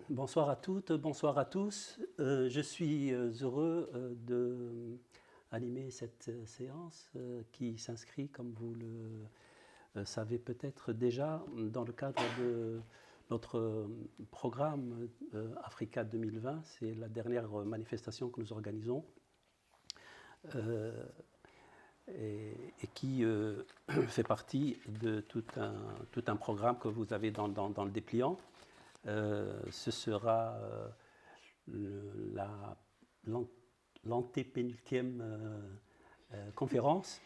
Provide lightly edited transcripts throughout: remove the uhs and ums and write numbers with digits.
Bonsoir à toutes, bonsoir à tous. Je suis heureux d'animer cette séance qui s'inscrit, comme vous le savez peut-être déjà, dans le cadre de notre programme Africa 2020. C'est la dernière manifestation que nous organisons et qui fait partie de tout un programme que vous avez dans le dépliant. Ce sera l'antépénultième conférence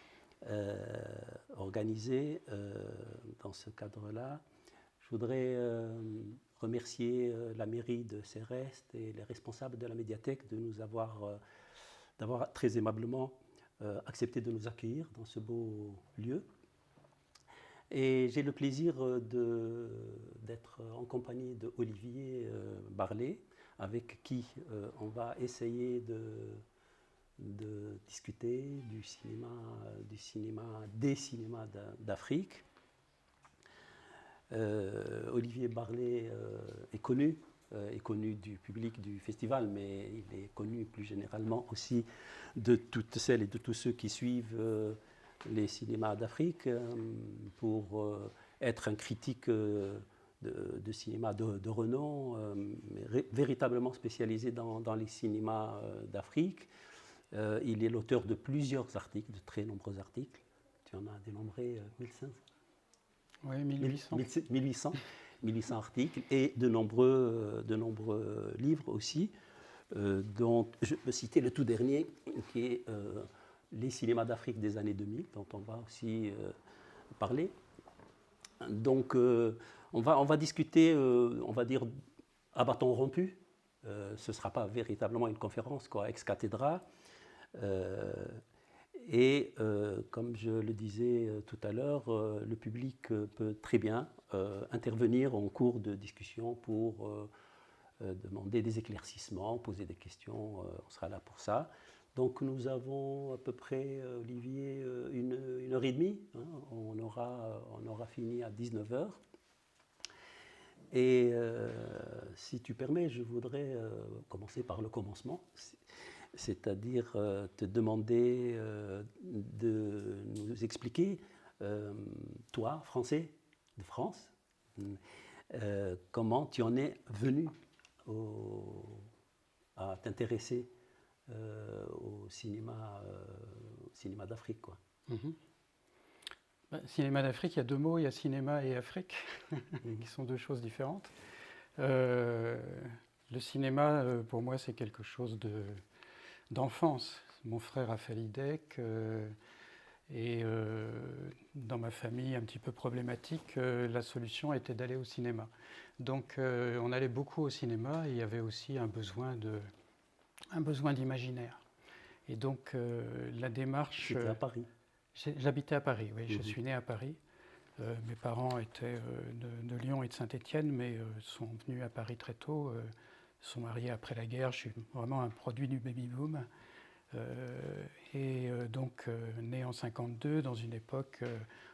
organisée dans ce cadre-là. Je voudrais remercier la mairie de Céreste et les responsables de la médiathèque de nous d'avoir très aimablement accepté de nous accueillir dans ce beau lieu. Et j'ai le plaisir d'être en compagnie d'Olivier Barlet, avec qui on va essayer de discuter des cinémas d'Afrique. Olivier Barlet est connu du public du festival, mais il est connu plus généralement aussi de toutes celles et de tous ceux qui suivent les cinémas d'Afrique pour être un critique de cinéma de renom, véritablement spécialisé dans les cinémas d'Afrique. Il est l'auteur de plusieurs articles, de très nombreux articles. Tu en as dénombré 1500 ? Oui, 1800. 1800 articles et de nombreux livres aussi, dont je peux citer le tout dernier, qui est les cinémas d'Afrique des années 2000, dont on va aussi parler. Donc, on va discuter, on va dire, à bâton rompu. Ce ne sera pas véritablement une conférence, quoi, ex cathedra. Et comme je le disais tout à l'heure, le public peut très bien intervenir en cours de discussion pour demander des éclaircissements, poser des questions. On sera là pour ça. Donc nous avons à peu près, Olivier, une heure et demie. Hein. On aura fini à 19h. Et si tu permets, je voudrais commencer par le commencement, c'est-à-dire te demander de nous expliquer, toi, Français de France, comment tu en es venu à t'intéresser au cinéma d'Afrique, quoi. Mm-hmm. Cinéma d'Afrique, il y a deux mots, il y a cinéma et Afrique, qui sont deux choses différentes. Le cinéma, pour moi, c'est quelque chose d'enfance. Mon frère a fait l'IDEC, et dans ma famille un petit peu problématique, la solution était d'aller au cinéma. Donc on allait beaucoup au cinéma et il y avait aussi un besoin d'imaginaire. Et donc la démarche... C'était à Paris. J'habitais à Paris, oui, je suis né à Paris. Mes parents étaient de Lyon et de Saint-Étienne, mais sont venus à Paris très tôt, sont mariés après la guerre. Je suis vraiment un produit du baby-boom. Donc né en 1952, dans une époque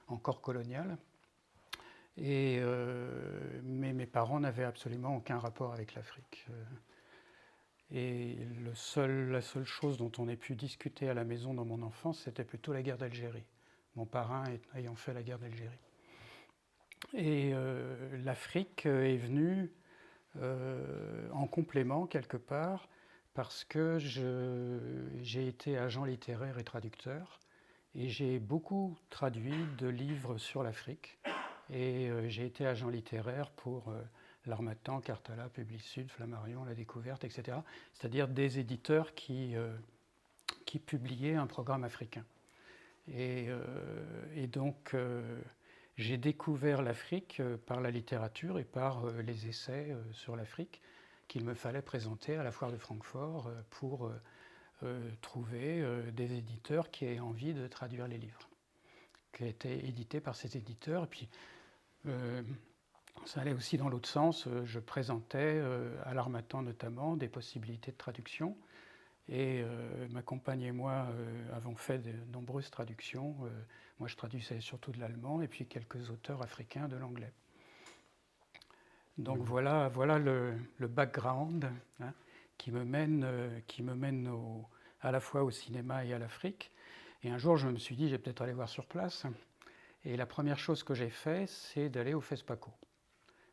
encore coloniale. Mais mes parents n'avaient absolument aucun rapport avec l'Afrique. Et la seule chose dont on ait pu discuter à la maison dans mon enfance, c'était plutôt la guerre d'Algérie. Mon parrain ayant fait la guerre d'Algérie. Et l'Afrique est venue en complément quelque part parce que j'ai été agent littéraire et traducteur et j'ai beaucoup traduit de livres sur l'Afrique et j'ai été agent littéraire pour l'Harmattan, Cartala, Publisud, Flammarion, La Découverte, etc. C'est-à-dire des éditeurs qui publiaient un programme africain. Et donc j'ai découvert l'Afrique par la littérature et par les essais sur l'Afrique qu'il me fallait présenter à la foire de Francfort pour trouver des éditeurs qui aient envie de traduire les livres, qui étaient édités par ces éditeurs. Et puis ça allait aussi dans l'autre sens. Je présentais à l'Harmattan notamment des possibilités de traduction. Et ma compagne et moi avons fait de nombreuses traductions. Moi, je traduisais surtout de l'allemand et puis quelques auteurs africains de l'anglais. Donc voilà le background qui me mène à la fois au cinéma et à l'Afrique. Et un jour, je me suis dit, je vais peut-être aller voir sur place. Et la première chose que j'ai fait, c'est d'aller au FESPACO,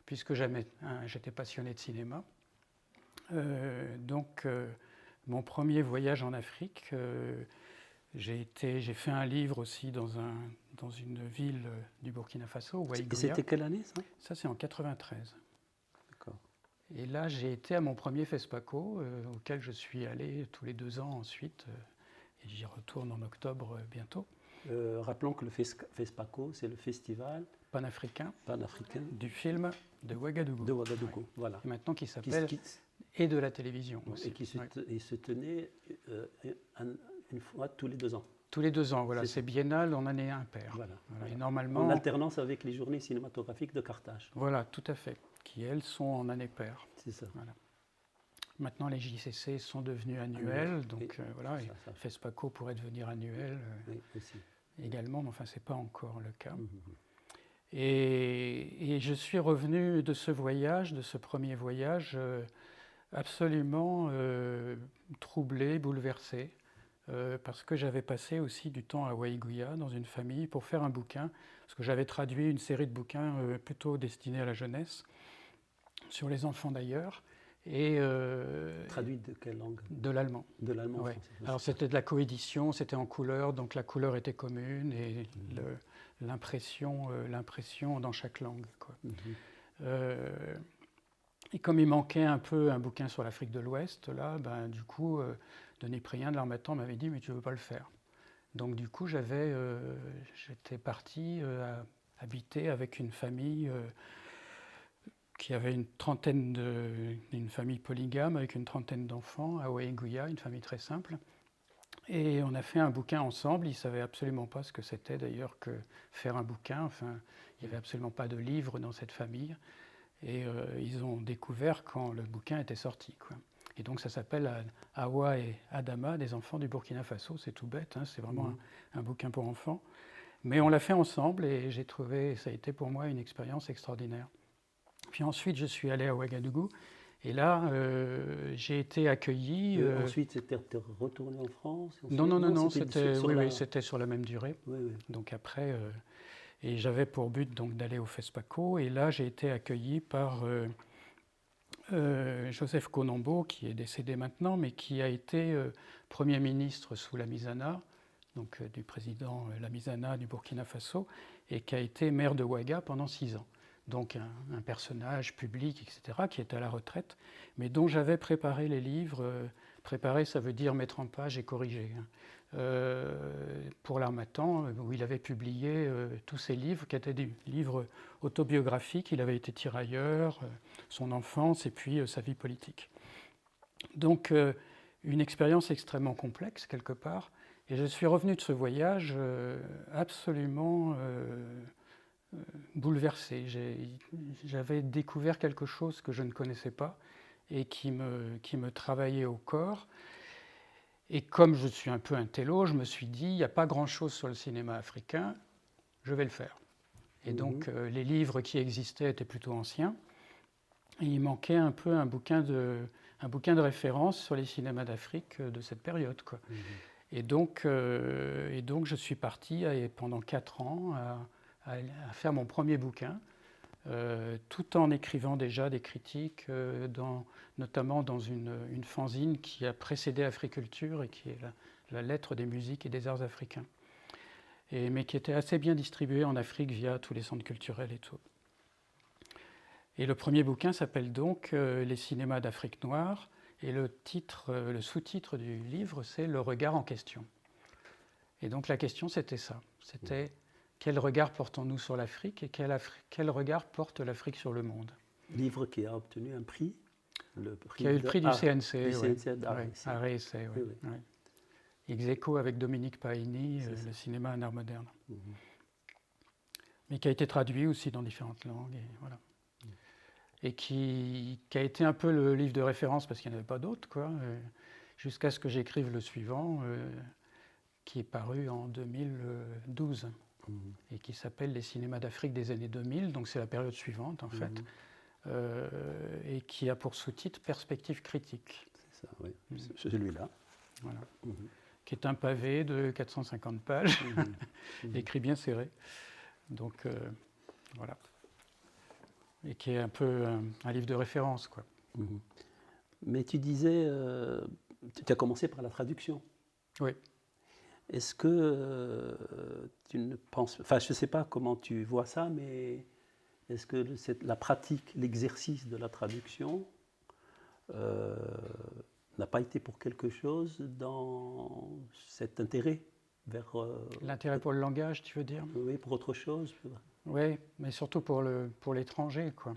puisque j'étais passionné de cinéma. Mon premier voyage en Afrique, j'ai fait un livre aussi dans une ville du Burkina Faso, Ouaïgouya. C'était quelle année ça? Ça, c'est en 93. D'accord. Et là, j'ai été à mon premier FESPACO, auquel je suis allé tous les 2 ans ensuite, et j'y retourne en octobre bientôt. Rappelons que le FESPACO, c'est le festival panafricain du film de Ouagadougou. De Ouagadougou, voilà. Et maintenant qui s'appelle... Et de la télévision aussi. Et se tenait une fois tous les 2 ans. Tous les 2 ans, voilà. C'est biennal en année impaire. Voilà. Et normalement, en alternance avec les journées cinématographiques de Carthage. Voilà, tout à fait. Qui, elles, sont en année paire. C'est ça. Voilà. Maintenant, les JCC sont devenus annuels. Donc voilà, ça. FESPACO pourrait devenir annuel aussi. Également, mais enfin, ce n'est pas encore le cas. Et je suis revenu de ce voyage, de ce premier voyage, absolument troublé, bouleversé, parce que j'avais passé aussi du temps à Ouaïgouya dans une famille pour faire un bouquin, parce que j'avais traduit une série de bouquins plutôt destinés à la jeunesse, sur les enfants d'ailleurs. Traduit de quelle langue? De l'allemand. De l'allemand. Ouais. Alors c'était de la coédition, c'était en couleur, donc la couleur était commune et l'impression dans chaque langue, quoi. Et comme il manquait un peu un bouquin sur l'Afrique de l'Ouest, là, du coup, Denis Prien de l'Harmattan m'avait dit « mais tu ne veux pas le faire ». Donc du coup, j'étais parti habiter avec une famille qui avait une famille polygame avec une trentaine d'enfants à Ouaïgouya, une famille très simple. Et on a fait un bouquin ensemble. Ils ne savaient absolument pas ce que c'était d'ailleurs que faire un bouquin. Enfin, il n'y avait absolument pas de livre dans cette famille. Et ils ont découvert quand le bouquin était sorti, quoi. Et donc ça s'appelle Awa et Adama, des enfants du Burkina Faso. C'est tout bête, hein, c'est vraiment un bouquin pour enfants. Mais on l'a fait ensemble et j'ai trouvé, ça a été pour moi une expérience extraordinaire. Puis ensuite, je suis allé à Ouagadougou. Et là, j'ai été accueilli. Ensuite, c'était retourné en France? Non, c'était sur la même durée. Oui. Donc après, et j'avais pour but donc d'aller au FESPACO. Et là, j'ai été accueilli par Joseph Konombo, qui est décédé maintenant, mais qui a été Premier ministre sous Lamizana, donc du président Lamizana du Burkina Faso, et qui a été maire de Ouaga pendant 6 ans. Donc un personnage public, etc., qui est à la retraite, mais dont j'avais préparé les livres. Préparer, ça veut dire mettre en page et corriger. Pour l'Harmattan, où il avait publié tous ses livres, qui étaient des livres autobiographiques. Il avait été tirailleur, son enfance et puis sa vie politique. Donc une expérience extrêmement complexe, quelque part. Et je suis revenu de ce voyage absolument... bouleversé. J'avais découvert quelque chose que je ne connaissais pas et qui me travaillait au corps. Et comme je suis un peu un télo, je me suis dit, il n'y a pas grand-chose sur le cinéma africain, je vais le faire. Et donc, les livres qui existaient étaient plutôt anciens. Et il manquait un peu un un bouquin de référence sur les cinémas d'Afrique de cette période, quoi. Et donc, je suis parti pendant 4 ans à faire mon premier bouquin, tout en écrivant déjà des critiques, notamment dans une fanzine qui a précédé Africulture et qui est la lettre des musiques et des arts africains, mais qui était assez bien distribuée en Afrique via tous les centres culturels et tout. Et le premier bouquin s'appelle donc Les cinémas d'Afrique noire, et le sous-titre du livre, c'est Le regard en question. Et donc la question, c'était ça. C'était quel regard portons-nous sur l'Afrique et quel regard porte l'Afrique sur le monde. Livre qui a obtenu un prix, qui a eu le prix du CNC. Du CNC d'art et essai, oui. Ex aequo avec Dominique Paini, le cinéma en art moderne. Mais qui a été traduit aussi dans différentes langues. Et voilà. Et qui a été un peu le livre de référence parce qu'il n'y en avait pas d'autres, quoi, jusqu'à ce que j'écrive le suivant, qui est paru en 2012, et qui s'appelle Les cinémas d'Afrique des années 2000, donc c'est la période suivante, en fait, et qui a pour sous-titre Perspective critique. C'est ça, oui, c'est celui-là. Voilà. Qui est un pavé de 450 pages, écrit bien serré. Donc, voilà. Et qui est un peu un livre de référence, quoi. Mais tu disais, tu as commencé par la traduction. Oui. Est-ce que tu ne penses... Enfin, je ne sais pas comment tu vois ça, mais est-ce que la pratique, l'exercice de la traduction n'a pas été pour quelque chose dans cet intérêt vers... L'intérêt pour le langage, tu veux dire? Oui, pour autre chose. Oui, mais surtout pour l'étranger, quoi.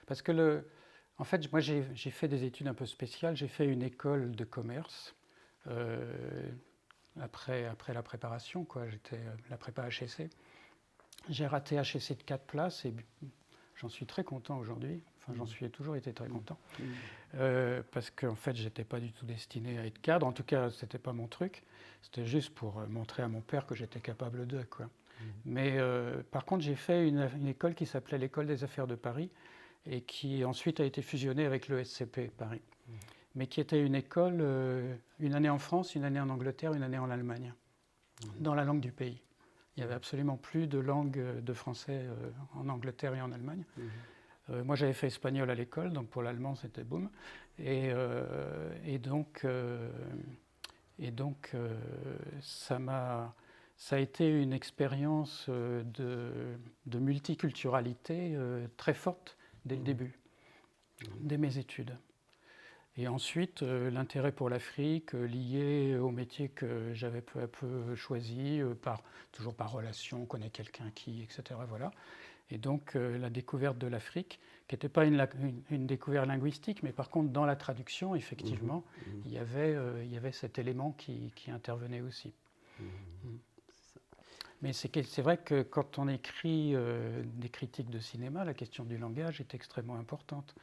Parce que en fait, moi, j'ai fait des études un peu spéciales. J'ai fait une école de commerce après la préparation, quoi. J'étais la prépa HEC. J'ai raté HEC de 4 places et j'en suis très content aujourd'hui. Enfin, j'en suis toujours été très content parce qu'en fait, j'étais pas du tout destiné à être cadre. En tout cas, c'était pas mon truc. C'était juste pour montrer à mon père que j'étais capable de, quoi. Mais par contre, j'ai fait une école qui s'appelait l'École des Affaires de Paris et qui ensuite a été fusionnée avec l'ESCP Paris. Mais qui était une école, une année en France, une année en Angleterre, une année en Allemagne, dans la langue du pays. Il n'y avait absolument plus de langue de français en Angleterre et en Allemagne. Moi, j'avais fait espagnol à l'école, donc pour l'allemand, c'était boum. Et donc, ça a été une expérience de multiculturalité très forte dès le début, dès mes études. Et ensuite, l'intérêt pour l'Afrique lié au métier que j'avais peu à peu choisi, toujours par relation, on connaît quelqu'un qui, etc. Voilà. Et donc, la découverte de l'Afrique, qui n'était pas une découverte linguistique, mais par contre, dans la traduction, effectivement, il y avait cet élément qui intervenait aussi. Mais c'est vrai que quand on écrit des critiques de cinéma, la question du langage est extrêmement importante.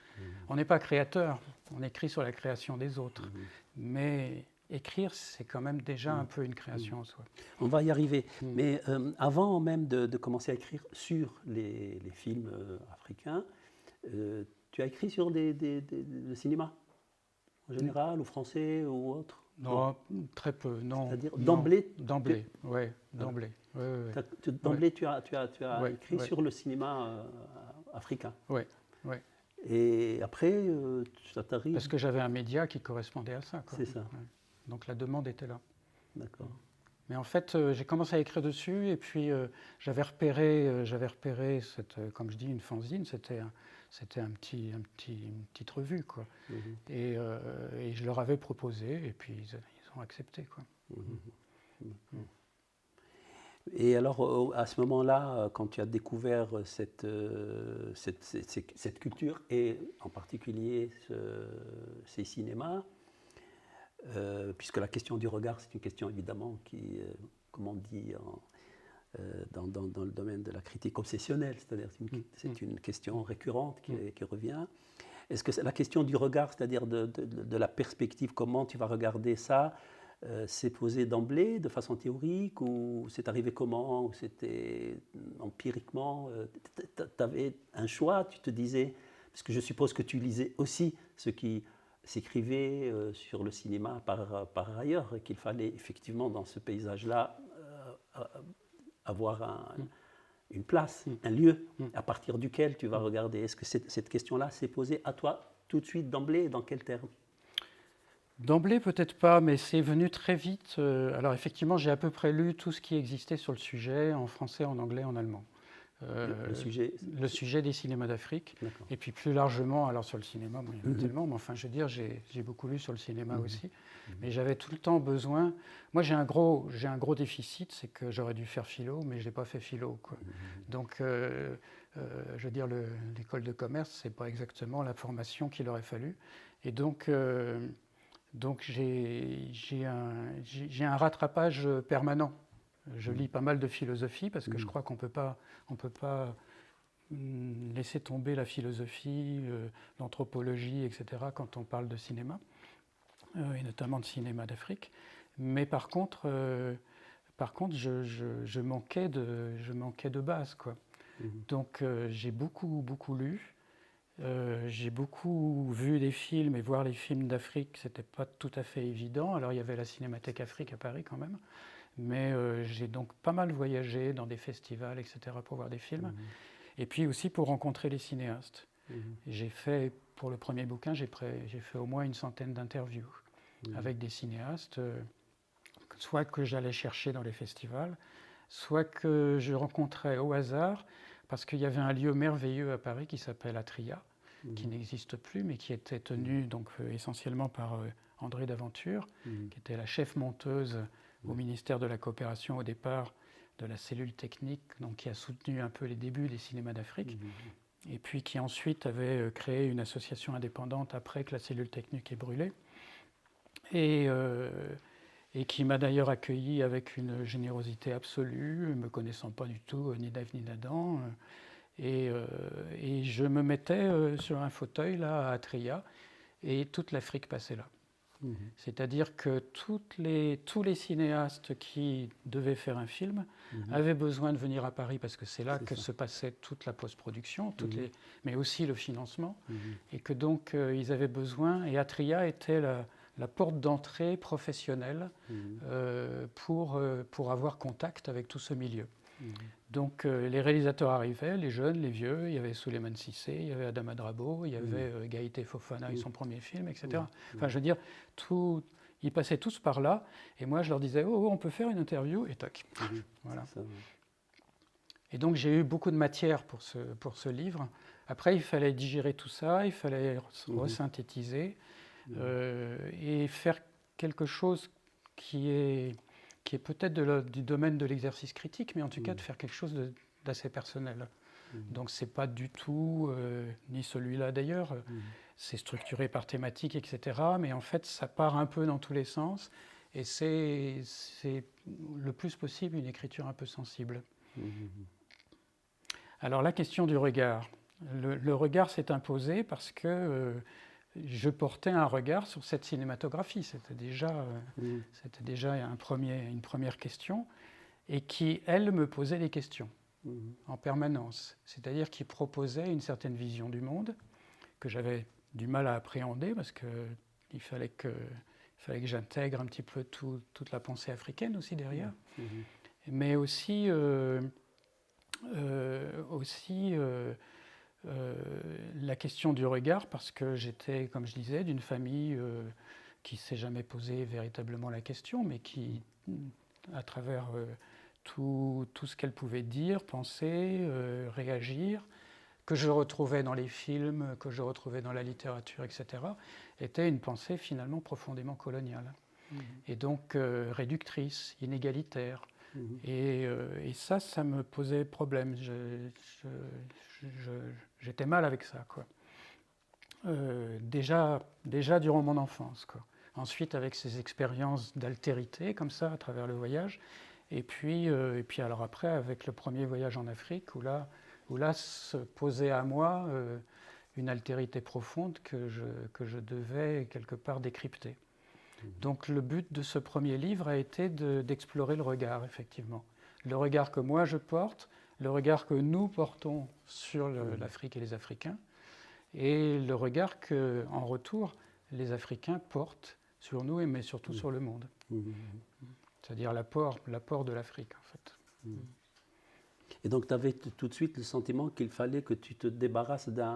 On n'est pas créateur, on écrit sur la création des autres. Mais écrire, c'est quand même déjà un peu une création en soi. On va y arriver. Mais avant même de commencer à écrire sur les films africains, tu as écrit sur le cinéma en général, ou français ou autre? Non, très peu, non. C'est-à-dire d'emblée? D'emblée, oui, d'emblée. D'emblée, tu as écrit sur le cinéma africain? Oui, oui. Et après, ça t'arrive? Parce que j'avais un média qui correspondait à ça. C'est ça. Ouais. Donc la demande était là. D'accord. Mais en fait, j'ai commencé à écrire dessus et puis j'avais repéré comme je dis, une fanzine. C'était une petite revue, quoi. Et je leur avais proposé et puis ils ont accepté, quoi. Et alors, à ce moment-là, quand tu as découvert cette culture, et en particulier ces cinémas, puisque la question du regard, c'est une question évidemment qui, comme on dit dans le domaine de la critique obsessionnelle, c'est-à-dire c'est une question récurrente qui revient. Est-ce que la question du regard, c'est-à-dire de la perspective, comment tu vas regarder ça, s'est posée d'emblée, de façon théorique, ou c'est arrivé comment, ou c'était empiriquement? Tu avais un choix, tu te disais, Parce que je suppose que tu lisais aussi ce qui s'écrivait sur le cinéma par ailleurs, et qu'il fallait effectivement dans ce paysage-là avoir une place, un lieu à partir duquel tu vas regarder. Est-ce que cette question-là s'est posée à toi tout de suite, d'emblée, dans quels termes? D'emblée, peut-être pas, mais c'est venu très vite. Alors effectivement, j'ai à peu près lu tout ce qui existait sur le sujet, en français, en anglais, en allemand. Le sujet des cinémas d'Afrique. D'accord. Et puis plus largement, alors sur le cinéma, bon, il y en a tellement, mais enfin, je veux dire, j'ai beaucoup lu sur le cinéma aussi. Mais j'avais tout le temps besoin. Moi, j'ai un gros déficit, c'est que j'aurais dû faire philo, mais je n'ai pas fait philo, quoi. Donc, je veux dire, l'école de commerce, c'est pas exactement la formation qu'il aurait fallu. Et donc j'ai un rattrapage permanent. Je lis pas mal de philosophie parce que je crois qu'on peut pas laisser tomber la philosophie, l'anthropologie, etc. quand on parle de cinéma, et notamment de cinéma d'Afrique. Mais par contre, je manquais de base, quoi. Donc j'ai beaucoup lu. J'ai beaucoup vu des films, et voir les films d'Afrique, c'était pas tout à fait évident. Alors il y avait la Cinémathèque Afrique à Paris quand même, mais j'ai donc pas mal voyagé dans des festivals, etc. pour voir des films, et puis aussi pour rencontrer les cinéastes. J'ai fait, pour le premier bouquin, j'ai fait au moins une centaine d'interviews avec des cinéastes, soit que j'allais chercher dans les festivals, soit que je rencontrais au hasard, parce qu'il y avait un lieu merveilleux à Paris qui s'appelle Atria, qui n'existe plus, mais qui était tenu donc, essentiellement par André Daventure, qui était la chef monteuse au ministère de la Coopération au départ, de la cellule technique, donc qui a soutenu un peu les débuts des cinémas d'Afrique, et puis qui ensuite avait créé une association indépendante après que la cellule technique ait brûlé, et qui m'a d'ailleurs accueilli avec une générosité absolue, me connaissant pas du tout, ni d'Ève ni d'Adam. Et je me mettais sur un fauteuil là, à Atria, et toute l'Afrique passait là. C'est-à-dire que tous les cinéastes qui devaient faire un film avaient besoin de venir à Paris, parce que c'est là que se passait toute la post-production, mais aussi le financement, et que donc ils avaient besoin, et Atria était la porte d'entrée professionnelle pour avoir contact avec tout ce milieu. Donc les réalisateurs arrivaient, les jeunes, les vieux, il y avait Souleymane Cissé, il y avait Adama Drabo, il y avait Gaëté Fofana et son premier film, etc. Enfin, je veux dire, ils passaient tous par là, et moi je leur disais, oh, on peut faire une interview, et tac. Voilà. Et donc j'ai eu beaucoup de matière pour ce livre. Après, il fallait digérer tout ça, il fallait resynthétiser, et faire quelque chose qui est peut-être du domaine de l'exercice critique, mais en tout cas de faire quelque chose d'assez personnel. Donc c'est pas du tout, ni celui-là d'ailleurs, c'est structuré par thématique, etc. Mais en fait, ça part un peu dans tous les sens, et c'est le plus possible une écriture un peu sensible. Alors la question du regard. Le regard s'est imposé parce que je portais un regard sur cette cinématographie. C'était déjà une première question, et qui, elle, me posait des questions en permanence. C'est-à-dire qu'il proposait une certaine vision du monde que j'avais du mal à appréhender, parce qu'il fallait que j'intègre un petit peu toute la pensée africaine aussi derrière, mais aussi la question du regard, parce que j'étais, comme je disais, d'une famille qui ne s'est jamais posé véritablement la question, mais qui, à travers tout ce qu'elle pouvait dire, penser, réagir, que je retrouvais dans les films, que je retrouvais dans la littérature, etc., était une pensée finalement profondément coloniale. Et donc réductrice, inégalitaire. Et ça me posait problème. J'étais mal avec ça, quoi. Déjà durant mon enfance, quoi. Ensuite, avec ces expériences d'altérité, comme ça, à travers le voyage. Et puis alors après, avec le premier voyage en Afrique, où là se posait à moi une altérité profonde que je devais quelque part décrypter. Donc le but de ce premier livre a été d'explorer le regard, effectivement. Le regard que moi je porte, le regard que nous portons sur l'Afrique et les Africains, et le regard qu'en retour, les Africains portent sur nous, mais surtout sur le monde. C'est-à-dire l'apport de l'Afrique, en fait. Et donc, tu avais tout de suite le sentiment qu'il fallait que tu te débarrasses d'une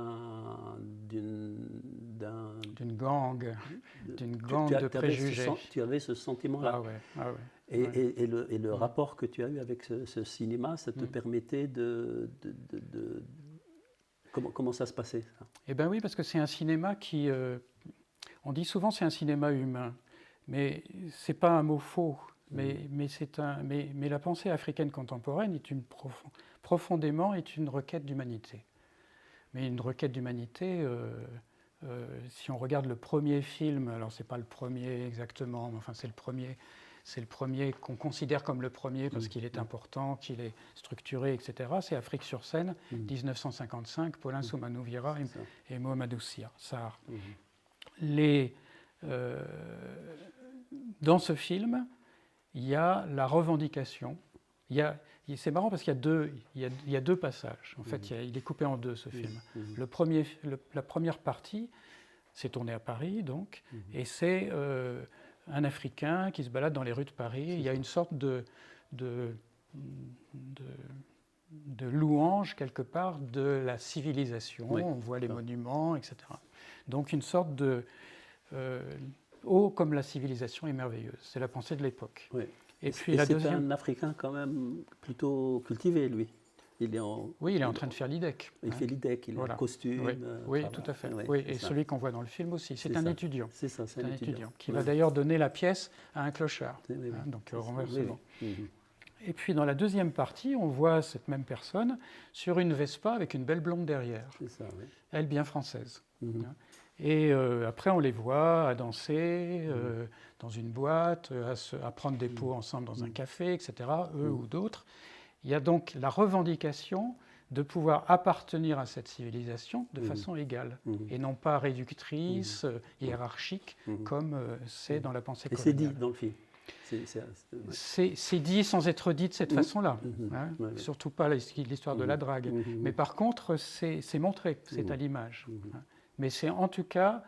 gang de préjugés. Tu avais ce sentiment-là. Ah ouais. Et le rapport que tu as eu avec ce cinéma, ça te permettait de comment ça se passait, ça? Eh bien oui, parce que c'est un cinéma qui... on dit souvent c'est un cinéma humain, mais c'est pas un mot faux. Mais la pensée africaine contemporaine est profondément une requête d'humanité. Mais une requête d'humanité, si on regarde le premier film, alors c'est pas le premier exactement, mais enfin c'est le premier qu'on considère comme le premier parce qu'il est important, qu'il est structuré, etc. C'est Afrique sur scène, 1955, Paulin Soumanou-Vieira et Mohamedou Sarr. Dans ce film, il y a la revendication. C'est marrant parce qu'il y a deux passages. En fait, il est coupé en deux, ce film. La première partie, c'est tourné à Paris, donc, et c'est un Africain qui se balade dans les rues de Paris. Il y a une sorte de louange, quelque part, de la civilisation. On voit les monuments, etc. Donc, une sorte de... Oh, comme la civilisation est merveilleuse. C'est la pensée de l'époque. Oui. Et puis c'est un Africain quand même plutôt cultivé, lui. Il est en train de faire l'IDEC. Il fait l'IDEC, il a un costume. Oui, tout à fait. Et celui qu'on voit dans le film aussi. C'est un étudiant. C'est ça, c'est un étudiant. Qui va d'ailleurs donner la pièce à un clochard. Donc, renversement. Et puis, dans la deuxième partie, on voit cette même personne sur une Vespa avec une belle blonde derrière. C'est ça, oui. Elle, bien française. Et après, on les voit à danser dans une boîte, à prendre des pots ensemble dans un café, etc., eux ou d'autres. Il y a donc la revendication de pouvoir appartenir à cette civilisation de façon égale, et non pas réductrice, hiérarchique, comme c'est dans la pensée coloniale. Et c'est dit dans le film. C'est dit sans être dit de cette façon-là. Surtout pas l'histoire de la drague. Mais par contre, c'est montré, c'est à l'image. Mais c'est en tout cas,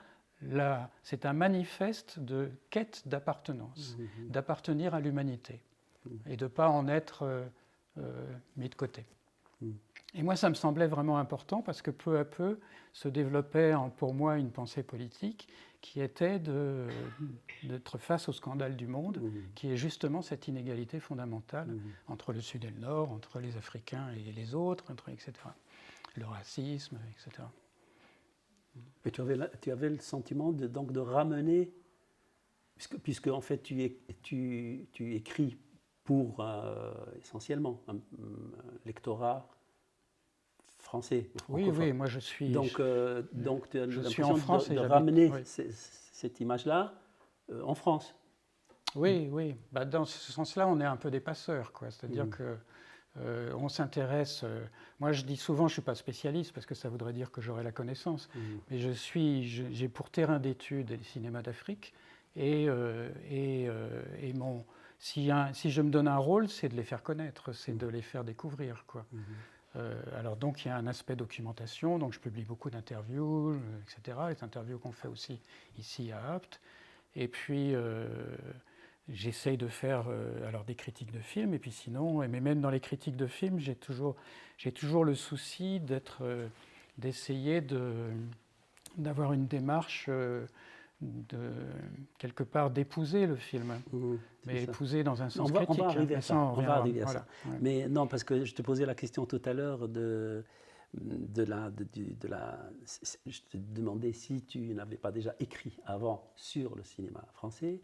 c'est un manifeste de quête d'appartenance, d'appartenir à l'humanité, et de ne pas en être mis de côté. Et moi, ça me semblait vraiment important parce que peu à peu se développait pour moi une pensée politique qui était d'être face au scandale du monde, qui est justement cette inégalité fondamentale entre le Sud et le Nord, entre les Africains et les autres, etc. Le racisme, etc. Et tu avais le sentiment de ramener, puisque en fait tu écris pour essentiellement un lectorat français. Oui, moi je suis. Donc tu as l'impression de ramener cette image-là en France. Oui. Dans ce sens-là, on est un peu des passeurs, quoi. C'est-à-dire que on s'intéresse. Moi, je dis souvent, je ne suis pas spécialiste parce que ça voudrait dire que j'aurais la connaissance, mais j'ai pour terrain d'étude les cinémas d'Afrique et si je me donne un rôle, c'est de les faire connaître, c'est de les faire découvrir, quoi. Alors donc, il y a un aspect documentation, donc je publie beaucoup d'interviews, etc. Les interviews qu'on fait aussi ici à Apt. Et puis j'essaye de faire alors des critiques de films, et puis sinon, mais même dans les critiques de films, j'ai toujours le souci d'essayer d'avoir une démarche quelque part d'épouser le film, mais épouser dans un sens critique. On va arriver à ça. On va arriver à ça. Ouais. Mais non, parce que je te posais la question tout à l'heure je te demandais si tu n'avais pas déjà écrit avant sur le cinéma français.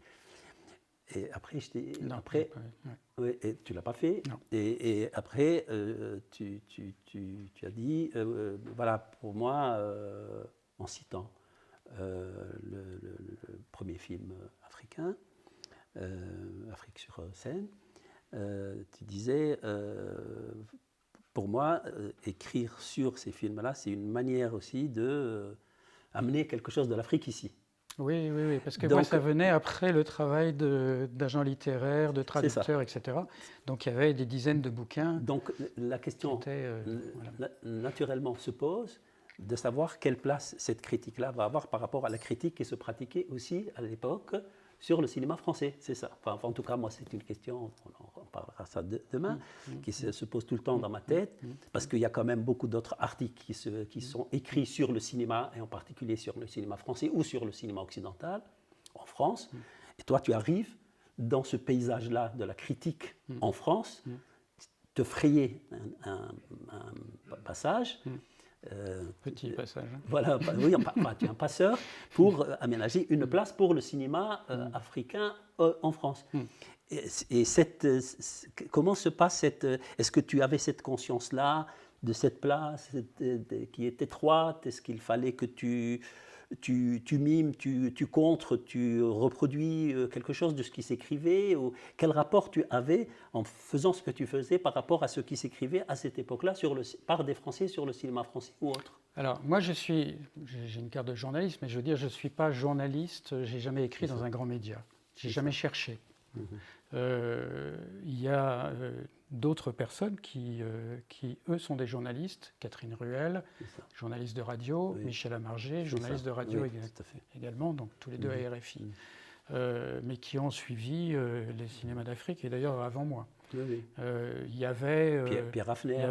Et après, ouais, et tu l'as pas fait. Non. Et après, tu as dit, voilà, pour moi, en citant le premier film africain, Afrique sur scène, tu disais, pour moi, écrire sur ces films-là, c'est une manière aussi d'amener quelque chose de l'Afrique ici. Oui, parce que moi, ça venait après le travail d'agent littéraire, de traducteur, etc. Donc, il y avait des dizaines de bouquins. Donc, la question naturellement se pose, de savoir quelle place cette critique-là va avoir par rapport à la critique qui se pratiquait aussi à l'époque sur le cinéma français, c'est ça. Enfin, en tout cas, moi, c'est une question, on parlera ça demain, qui se pose tout le temps dans ma tête, parce qu'il y a quand même beaucoup d'autres articles qui sont écrits sur le cinéma, et en particulier sur le cinéma français ou sur le cinéma occidental, en France. Et toi, tu arrives dans ce paysage-là de la critique en France, te frayer un passage. Petit passage. Voilà, oui, tu es un passeur pour aménager une place pour le cinéma africain en France. Et comment se passe cette... Est-ce que tu avais cette conscience-là de cette place qui est étroite? Est-ce qu'il fallait que tu mimes, tu contres, tu reproduis quelque chose de ce qui s'écrivait? Ou quel rapport tu avais en faisant ce que tu faisais par rapport à ce qui s'écrivait à cette époque-là par des Français sur le cinéma français ou autre? Alors, moi, j'ai une carte de journaliste, mais je veux dire, je ne suis pas journaliste, je n'ai jamais écrit dans un grand média. Je n'ai jamais cherché. Il y a d'autres personnes qui, eux, sont des journalistes. Catherine Ruel, journaliste de radio, Michel Amargé, journaliste de radio également, donc tous les deux à RFI, mais qui ont suivi les cinémas d'Afrique, et d'ailleurs avant moi. Il y avait Pierre Hafner,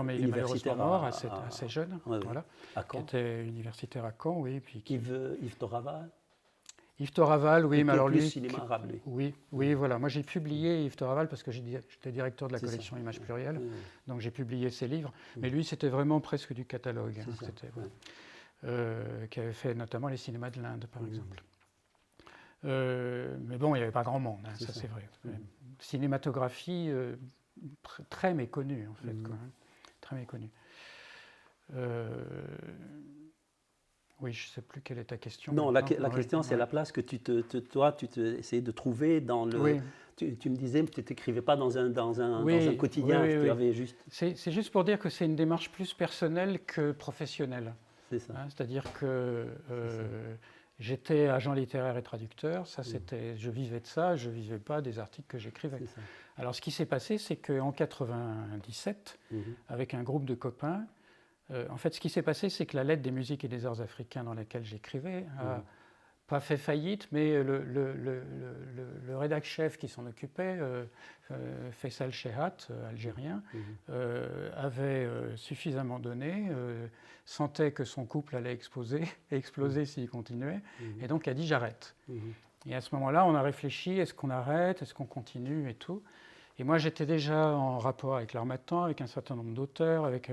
mais il est malheureusement mort assez jeune, voilà, qui était universitaire à Caen, oui. Puis Yves Toraval. Yves Toraval, oui, mais alors lui... cinéma arabe, lui. Oui, voilà. Moi, j'ai publié Yves Toraval parce que j'étais directeur de la collection Images Plurielles, donc j'ai publié ses livres. Mais lui, c'était vraiment presque du catalogue, qui avait fait notamment les cinémas de l'Inde, par exemple. Mais bon, il n'y avait pas grand monde, ça c'est vrai. Cinématographie très méconnue, en fait, quoi, très méconnue. Oui, je ne sais plus quelle est ta question. Non, la question, c'est la place que tu essayais de trouver dans le... Oui. Tu me disais que tu n'écrivais pas dans un quotidien, tu avais juste... C'est juste pour dire que c'est une démarche plus personnelle que professionnelle. C'est ça. C'est-à-dire que j'étais agent littéraire et traducteur, ça c'était, je vivais de ça, je ne vivais pas des articles que j'écrivais. Alors ce qui s'est passé, c'est qu'en 1997, avec un groupe de copains, en fait, ce qui s'est passé, c'est que la lettre des musiques et des arts africains dans laquelle j'écrivais n'a pas fait faillite, mais le rédac-chef qui s'en occupait, Faisal Chehat, algérien, avait suffisamment donné, sentait que son couple allait exploser s'il continuait, et donc a dit j'arrête. Et à ce moment-là, on a réfléchi, est-ce qu'on arrête, est-ce qu'on continue et tout. Et moi, j'étais déjà en rapport avec l'Harmattan, avec un certain nombre d'auteurs, avec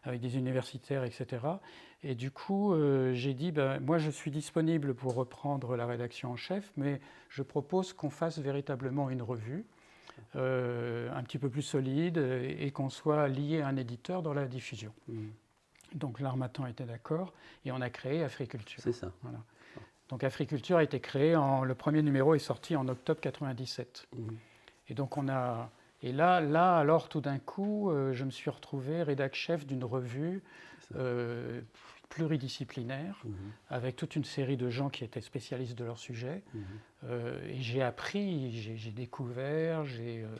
des universitaires, etc. Et du coup, j'ai dit, moi, je suis disponible pour reprendre la rédaction en chef, mais je propose qu'on fasse véritablement une revue, un petit peu plus solide, et qu'on soit lié à un éditeur dans la diffusion. Donc l'Harmattan était d'accord, et on a créé Africulture. C'est ça. Voilà. Donc Africulture a été créé, le premier numéro est sorti en octobre 1997. Et donc et là, alors tout d'un coup, je me suis retrouvé rédac-chef d'une revue pluridisciplinaire, avec toute une série de gens qui étaient spécialistes de leur sujet. Et j'ai appris, j'ai découvert,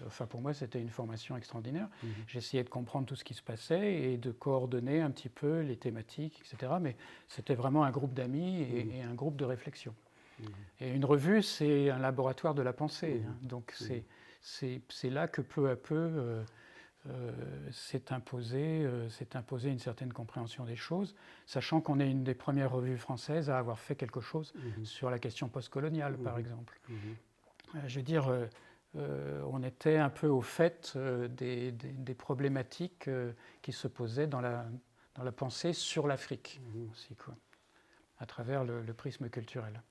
enfin pour moi c'était une formation extraordinaire. J'ai essayé de comprendre tout ce qui se passait et de coordonner un petit peu les thématiques, etc. Mais c'était vraiment un groupe d'amis et un groupe de réflexion. Et une revue, c'est un laboratoire de la pensée. Donc c'est là que peu à peu s'est imposée une certaine compréhension des choses, sachant qu'on est une des premières revues françaises à avoir fait quelque chose sur la question postcoloniale, par exemple. Je veux dire, on était un peu au fait des problématiques qui se posaient dans la pensée sur l'Afrique, aussi, quoi, à travers le prisme culturel.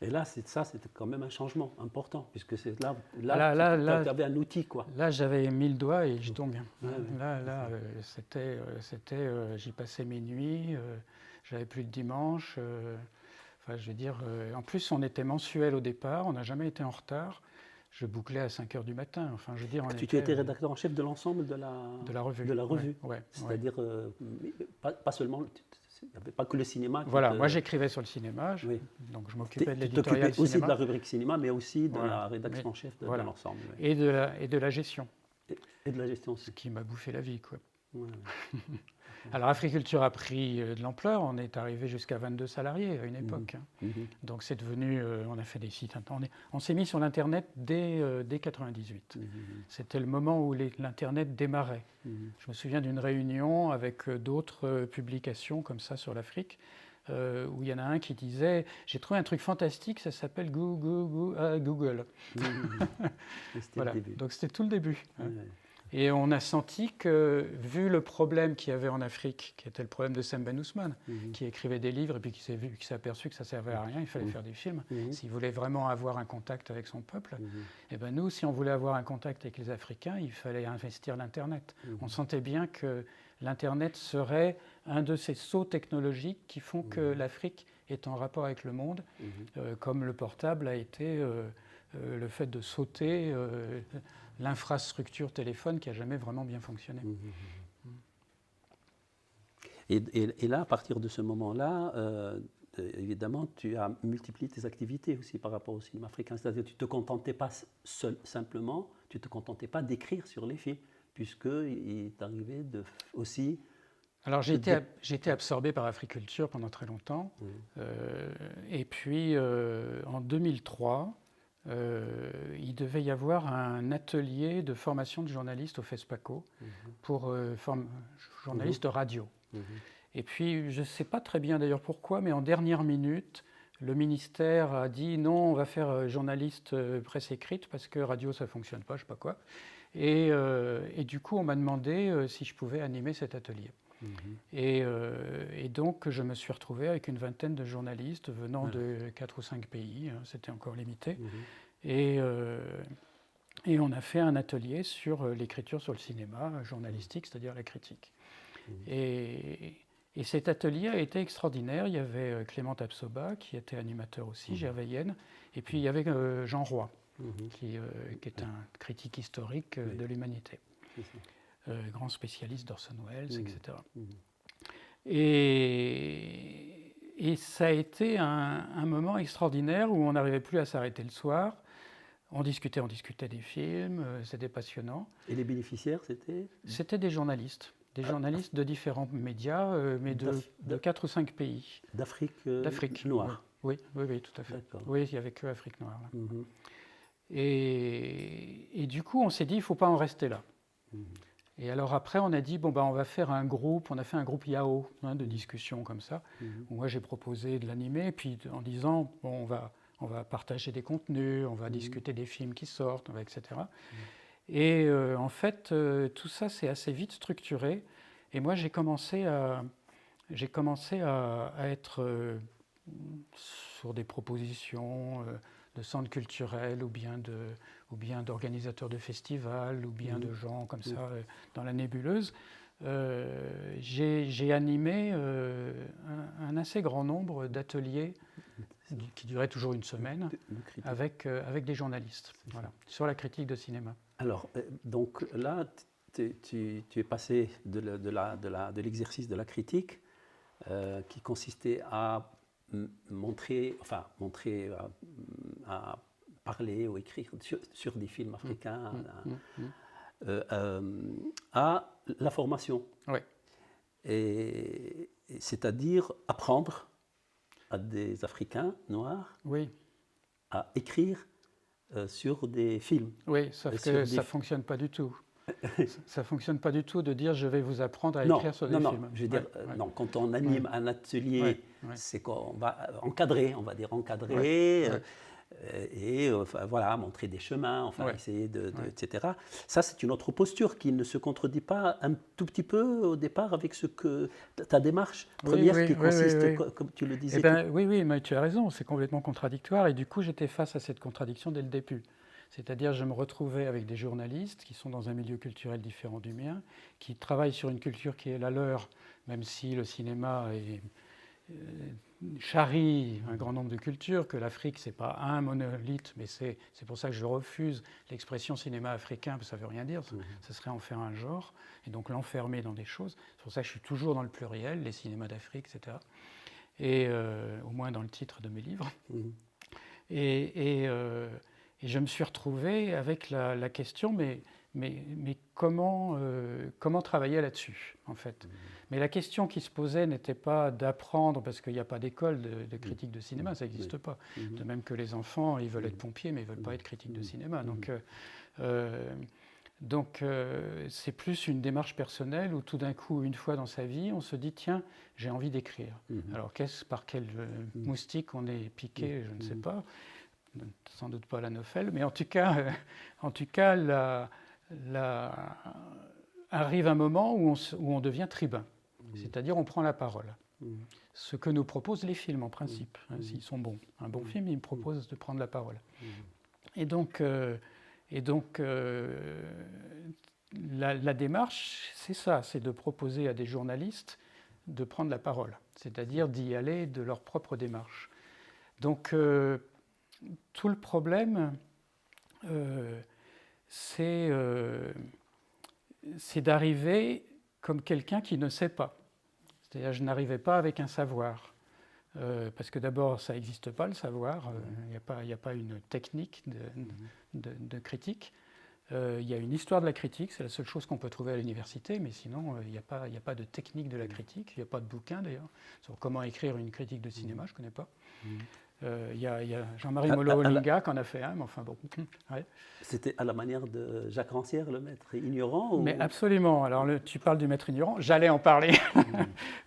Et là, c'était quand même un changement important, puisque tu avais un outil, quoi. Là, j'avais 1000 doigts et je tombais. C'était, j'y passais mes nuits, j'avais plus de dimanche. Enfin, je veux dire, en plus, on était mensuel au départ, on n'a jamais été en retard. Je bouclais à 5 h du matin. Enfin, je veux dire, tu étais rédacteur en chef de l'ensemble de la revue. C'est-à-dire, pas seulement... Il n'y avait pas que le cinéma. Voilà, moi j'écrivais sur le cinéma, donc je m'occupais de l'éditorial cinéma. Aussi de la rubrique cinéma, mais aussi de la rédaction en chef de l'ensemble. Et de la gestion. Et de la gestion aussi. Ce qui m'a bouffé la vie, quoi. Alors, Africulture a pris de l'ampleur. On est arrivé jusqu'à 22 salariés à une époque. Donc, c'est devenu. On a fait des sites. On s'est mis sur l'Internet dès 98. C'était le moment où l'Internet démarrait. Je me souviens d'une réunion avec d'autres publications comme ça sur l'Afrique, où il y en a un qui disait « J'ai trouvé un truc fantastique, ça s'appelle Google ». Voilà. Donc, c'était tout le début. Et on a senti que, vu le problème qu'il y avait en Afrique, qui était le problème de Sam Ben Ousmane, qui écrivait des livres et puis qui s'est aperçu que ça ne servait à rien, il fallait faire des films. S'il voulait vraiment avoir un contact avec son peuple, et ben nous, si on voulait avoir un contact avec les Africains, il fallait investir l'Internet. On sentait bien que l'Internet serait un de ces sauts technologiques qui font que l'Afrique est en rapport avec le monde, comme le portable a été le fait de sauter l'infrastructure téléphone qui n'a jamais vraiment bien fonctionné. Et là, à partir de ce moment-là, évidemment, tu as multiplié tes activités aussi par rapport au cinéma africain. C'est-à-dire que tu ne te contentais pas simplement, tu ne te contentais pas d'écrire sur les films, puisqu'il t'arrivait aussi... Alors j'ai été absorbé par Africulture pendant très longtemps. Et puis en 2003, il devait y avoir un atelier de formation de journalistes au FESPACO pour journalistes radio. Et puis, je ne sais pas très bien d'ailleurs pourquoi, mais en dernière minute, le ministère a dit non, on va faire journaliste presse écrite parce que radio, ça ne fonctionne pas, je ne sais pas quoi. Et du coup, on m'a demandé si je pouvais animer cet atelier. Et donc, je me suis retrouvé avec une vingtaine de journalistes venant de 4 ou 5 pays, c'était encore limité. Et on a fait un atelier sur l'écriture sur le cinéma journalistique, c'est-à-dire la critique. Et cet atelier a été extraordinaire. Il y avait Clément Tapsoba, qui était animateur aussi, Gervais Yen, et puis il y avait Jean Roy, qui est un critique historique de l'humanité. Grand spécialiste d'Orson Welles, etc. Et ça a été un moment extraordinaire où on n'arrivait plus à s'arrêter le soir. On discutait des films, c'était passionnant. Et les bénéficiaires, c'était ? C'était des journalistes de différents médias, mais de 4 ou 5 pays. D'Afrique noire. Oui, tout à fait. Oui, il n'y avait que Afrique noire. Et du coup, on s'est dit, il ne faut pas en rester là. Et alors après, on a dit, on va faire un groupe, on a fait un groupe Yao, de discussion comme ça, où moi j'ai proposé de l'animer, et puis en disant, on va partager des contenus, on va discuter des films qui sortent, etc. Et en fait, tout ça s'est assez vite structuré, et moi j'ai commencé à être sur des propositions de centres culturels ou bien d'organisateurs de festivals ou bien de gens comme ça dans la nébuleuse. J'ai animé un assez grand nombre d'ateliers qui duraient toujours une semaine avec des journalistes, sur la critique de cinéma. Alors, donc là, tu es passé de l'exercice de la critique qui consistait à à parler ou écrire sur des films africains, à la formation. Oui. Et c'est-à-dire apprendre à des Africains noirs à écrire sur des films. Oui, sauf que ça ne fonctionne pas du tout. Ça ne fonctionne pas du tout de dire je vais vous apprendre à écrire sur des films. Non, je veux dire, non, quand on anime un atelier, c'est qu'on va encadrer, et montrer des chemins, essayer etc. Ça, c'est une autre posture qui ne se contredit pas un tout petit peu au départ avec ce que ta démarche première qui consiste, comme tu le disais. Oui, mais tu as raison, c'est complètement contradictoire, et du coup, j'étais face à cette contradiction dès le début. C'est-à-dire, je me retrouvais avec des journalistes qui sont dans un milieu culturel différent du mien, qui travaillent sur une culture qui est la leur, même si le cinéma charrie un grand nombre de cultures, que l'Afrique, ce n'est pas un monolithe, mais c'est pour ça que je refuse l'expression cinéma africain, parce que ça ne veut rien dire, ça serait en faire un genre, et donc l'enfermer dans des choses. C'est pour ça que je suis toujours dans le pluriel, les cinémas d'Afrique, etc. Et au moins dans le titre de mes livres. Et je me suis retrouvé avec la question, mais mais comment travailler là-dessus, en fait. Mais la question qui se posait n'était pas d'apprendre, parce qu'il n'y a pas d'école de critique de cinéma, ça n'existe pas. De même que les enfants, ils veulent être pompiers, mais ils ne veulent pas être critiques de cinéma. Donc c'est plus une démarche personnelle où tout d'un coup, une fois dans sa vie, on se dit, tiens, j'ai envie d'écrire. Alors par quel moustique on est piqué, je ne sais pas. Sans doute pas l'anophèle, mais en tout cas arrive un moment où on devient tribun, c'est-à-dire on prend la parole. Ce que nous proposent les films en principe, s'ils sont bons. Un bon film, il me propose de prendre la parole. Et donc la démarche, c'est ça, c'est de proposer à des journalistes de prendre la parole, c'est-à-dire d'y aller de leur propre démarche. Donc tout le problème, c'est d'arriver comme quelqu'un qui ne sait pas. C'est-à-dire, je n'arrivais pas avec un savoir. Parce que d'abord, ça n'existe pas, le savoir. Il n'y a pas une technique de critique. Il y a une histoire de la critique, c'est la seule chose qu'on peut trouver à l'université, mais sinon, il n'y a pas de technique de la critique. Il n'y a pas de bouquin, d'ailleurs, sur comment écrire une critique de cinéma, je ne connais pas. Il y a Jean-Marie Mollo-Olinga qui en a fait un, mais enfin bon. Ouais. C'était à la manière de Jacques Rancière, le maître ignorant Mais absolument. Alors tu parles du maître ignorant, j'allais en parler,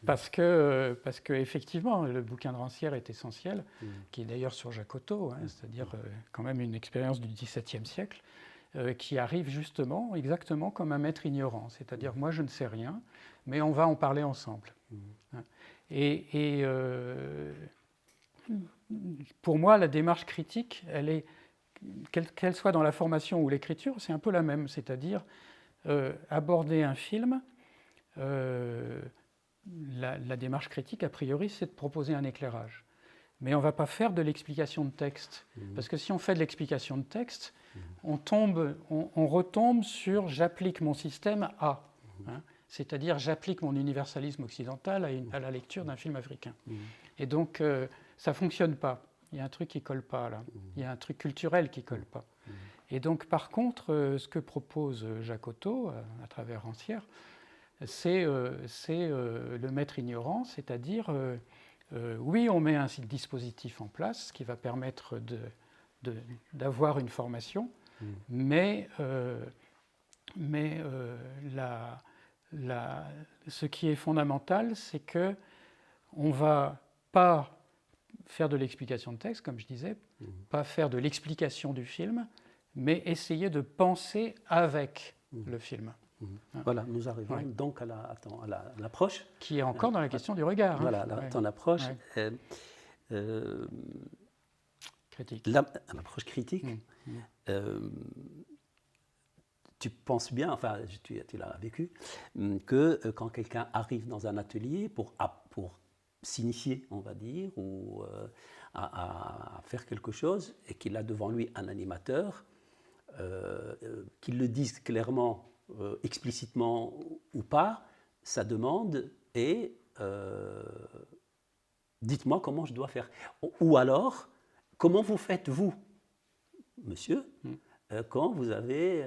parce que effectivement, le bouquin de Rancière est essentiel, qui est d'ailleurs sur Jacotot, c'est-à-dire quand même une expérience du XVIIe siècle, qui arrive justement, exactement comme un maître ignorant. C'est-à-dire, moi je ne sais rien, mais on va en parler ensemble. Et pour moi, la démarche critique, elle est, qu'elle soit dans la formation ou l'écriture, c'est un peu la même. C'est-à-dire aborder un film, la démarche critique, a priori, c'est de proposer un éclairage. Mais on ne va pas faire de l'explication de texte. Parce que si on fait de l'explication de texte, on retombe sur « j'applique mon système à ». C'est-à-dire j'applique mon universalisme occidental à la lecture d'un film africain. Et donc, ça ne fonctionne pas. Il y a un truc qui ne colle pas, là. Il y a un truc culturel qui ne colle pas. Et donc, par contre, ce que propose Jacotot, à travers Rancière, c'est le maître ignorant, c'est-à-dire, oui, on met un dispositif en place qui va permettre d'avoir une formation, mais ce qui est fondamental, c'est qu'on ne va pas faire de l'explication de texte, comme je disais, pas faire de l'explication du film, mais essayer de penser avec le film. Voilà, nous arrivons donc à l'approche. Qui est encore dans la question du regard. Voilà, ton approche. Critique. L'approche critique. Tu penses bien, enfin tu l'as vécu, que quand quelqu'un arrive dans un atelier pour s'initier, on va dire, ou à faire quelque chose, et qu'il a devant lui un animateur, qu'il le dise clairement, explicitement ou pas, sa demande est dites-moi comment je dois faire. Ou alors, comment vous faites, vous, monsieur, quand vous avez